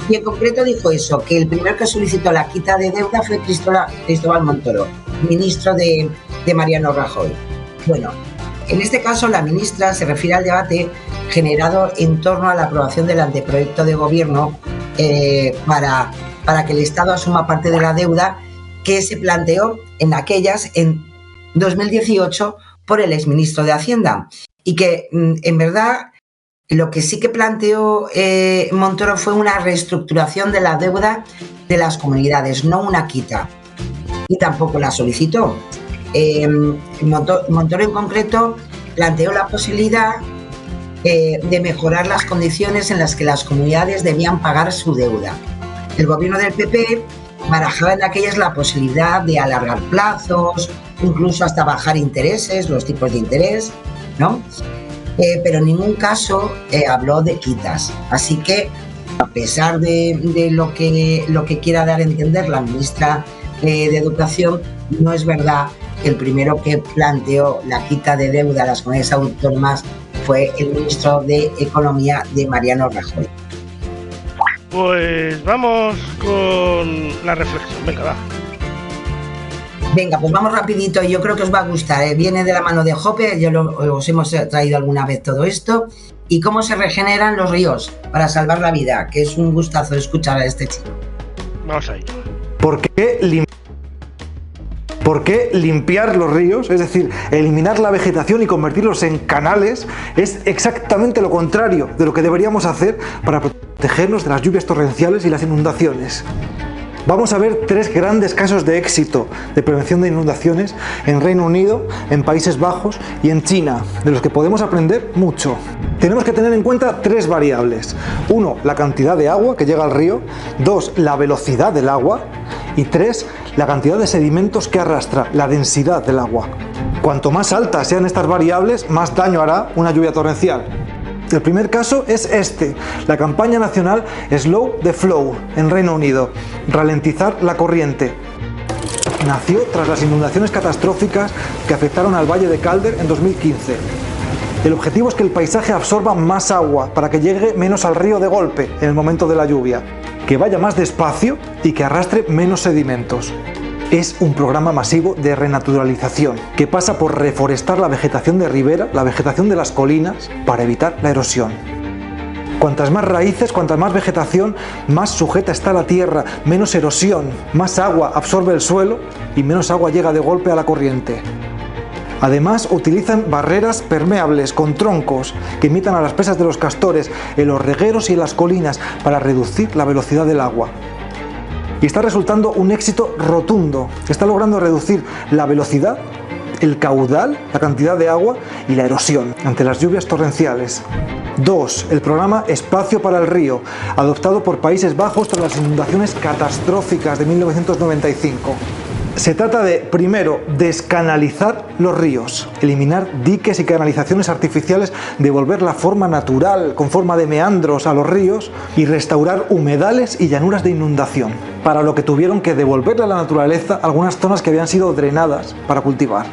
Y en concreto dijo eso, que el primero que solicitó la quita de deuda fue Cristóbal Montoro, ministro de Mariano Rajoy. Bueno, en este caso la ministra se refiere al debate generado en torno a la aprobación del anteproyecto de gobierno para que el Estado asuma parte de la deuda que se planteó en 2018 por el exministro de Hacienda, y que en verdad lo que sí que planteó Montoro fue una reestructuración de la deuda de las comunidades, no una quita, y tampoco la solicitó. Montoro en concreto planteó la posibilidad de mejorar las condiciones en las que las comunidades debían pagar su deuda. El gobierno del PP barajaba en aquellas la posibilidad de alargar plazos, incluso hasta bajar intereses, los tipos de interés, ¿no? Pero en ningún caso habló de quitas. Así que, a pesar de lo que quiera dar a entender la ministra de Educación, no es verdad que el primero que planteó la quita de deuda a las comunidades autónomas fue el ministro de Economía de Mariano Rajoy. Pues vamos con la reflexión, venga, va. Venga, pues vamos rapidito, yo creo que os va a gustar, viene de la mano de Jope, os hemos traído alguna vez todo esto, y cómo se regeneran los ríos para salvar la vida, que es un gustazo escuchar a este chico. Vamos a ello. ¿Por qué limpiar los ríos, es decir, eliminar la vegetación y convertirlos en canales, es exactamente lo contrario de lo que deberíamos hacer para protegernos de las lluvias torrenciales y las inundaciones? Vamos a ver 3 grandes casos de éxito de prevención de inundaciones en Reino Unido, en Países Bajos y en China, de los que podemos aprender mucho. Tenemos que tener en cuenta 3 variables. 1, la cantidad de agua que llega al río. 2, la velocidad del agua. Y 3, la cantidad de sedimentos que arrastra, la densidad del agua. Cuanto más altas sean estas variables, más daño hará una lluvia torrencial. El primer caso es la campaña nacional Slow the Flow en Reino Unido, ralentizar la corriente. Nació tras las inundaciones catastróficas que afectaron al Valle de Calder en 2015. El objetivo es que el paisaje absorba más agua para que llegue menos al río de golpe en el momento de la lluvia, que vaya más despacio y que arrastre menos sedimentos. Es un programa masivo de renaturalización que pasa por reforestar la vegetación de ribera, la vegetación de las colinas, para evitar la erosión. Cuantas más raíces, cuantas más vegetación, más sujeta está la tierra, menos erosión, más agua absorbe el suelo y menos agua llega de golpe a la corriente. Además, utilizan barreras permeables con troncos que imitan a las presas de los castores en los regueros y en las colinas para reducir la velocidad del agua. Y está resultando un éxito rotundo. Está logrando reducir la velocidad, el caudal, la cantidad de agua y la erosión ante las lluvias torrenciales. 2. El programa Espacio para el Río, adoptado por Países Bajos tras las inundaciones catastróficas de 1995. Se trata de, primero, descanalizar los ríos, eliminar diques y canalizaciones artificiales, devolver la forma natural, con forma de meandros a los ríos y restaurar humedales y llanuras de inundación, para lo que tuvieron que devolverle a la naturaleza algunas zonas que habían sido drenadas para cultivar.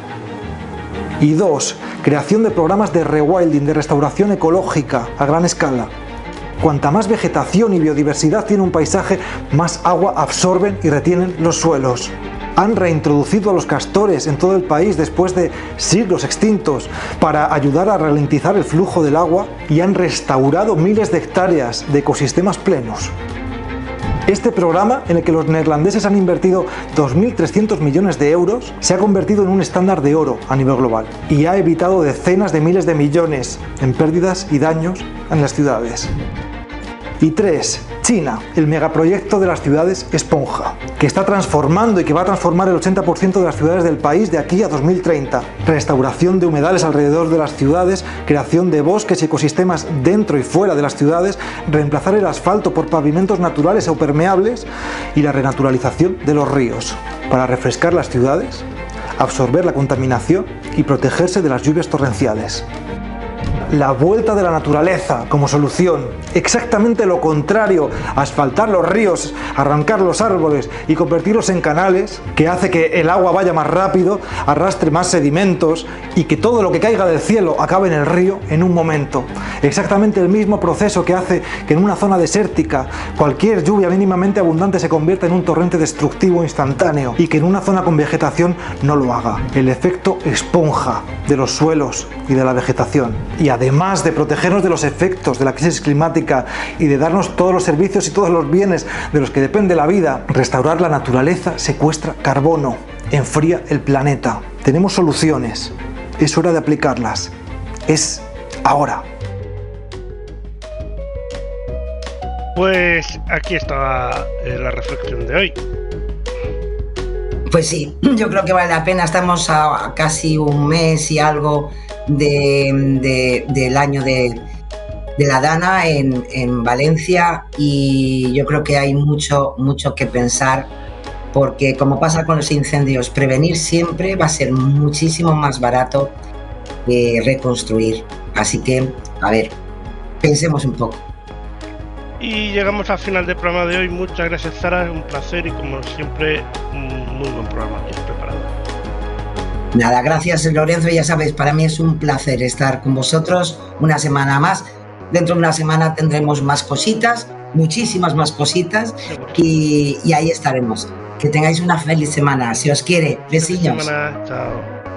Y 2. Creación de programas de rewilding, de restauración ecológica a gran escala. Cuanta más vegetación y biodiversidad tiene un paisaje, más agua absorben y retienen los suelos. Han reintroducido a los castores en todo el país después de siglos extintos para ayudar a ralentizar el flujo del agua y han restaurado miles de hectáreas de ecosistemas plenos. Este programa, en el que los neerlandeses han invertido 2.300 millones de euros, se ha convertido en un estándar de oro a nivel global y ha evitado decenas de miles de millones en pérdidas y daños en las ciudades. Y 3. China, el megaproyecto de las ciudades esponja, que está transformando y que va a transformar el 80% de las ciudades del país de aquí a 2030. Restauración de humedales alrededor de las ciudades, creación de bosques y ecosistemas dentro y fuera de las ciudades, reemplazar el asfalto por pavimentos naturales o permeables y la renaturalización de los ríos, para refrescar las ciudades, absorber la contaminación y protegerse de las lluvias torrenciales. La vuelta de la naturaleza como solución, exactamente lo contrario, asfaltar los ríos, arrancar los árboles y convertirlos en canales, que hace que el agua vaya más rápido, arrastre más sedimentos y que todo lo que caiga del cielo acabe en el río en un momento. Exactamente el mismo proceso que hace que en una zona desértica cualquier lluvia mínimamente abundante se convierta en un torrente destructivo instantáneo y que en una zona con vegetación no lo haga. El efecto esponja de los suelos y de la vegetación. Y además de protegernos de los efectos de la crisis climática y de darnos todos los servicios y todos los bienes de los que depende la vida, restaurar la naturaleza secuestra carbono, enfría el planeta. Tenemos soluciones, es hora de aplicarlas, es ahora. Pues aquí está la reflexión de hoy. Pues sí, yo creo que vale la pena. Estamos a casi un mes y algo del año de la Dana en Valencia, y yo creo que hay mucho que pensar, porque como pasa con los incendios, prevenir siempre va a ser muchísimo más barato que reconstruir. Así que, a ver, pensemos un poco. Y llegamos al final del programa de hoy. Muchas gracias, Sara, un placer y como siempre un muy buen programa que has preparado. Nada, gracias Lorenzo, ya sabéis, para mí es un placer estar con vosotros una semana más. Dentro de una semana tendremos más cositas, muchísimas más cositas, y ahí estaremos. Que tengáis una feliz semana, si os quiere. Besillos. Feliz semana. Chao.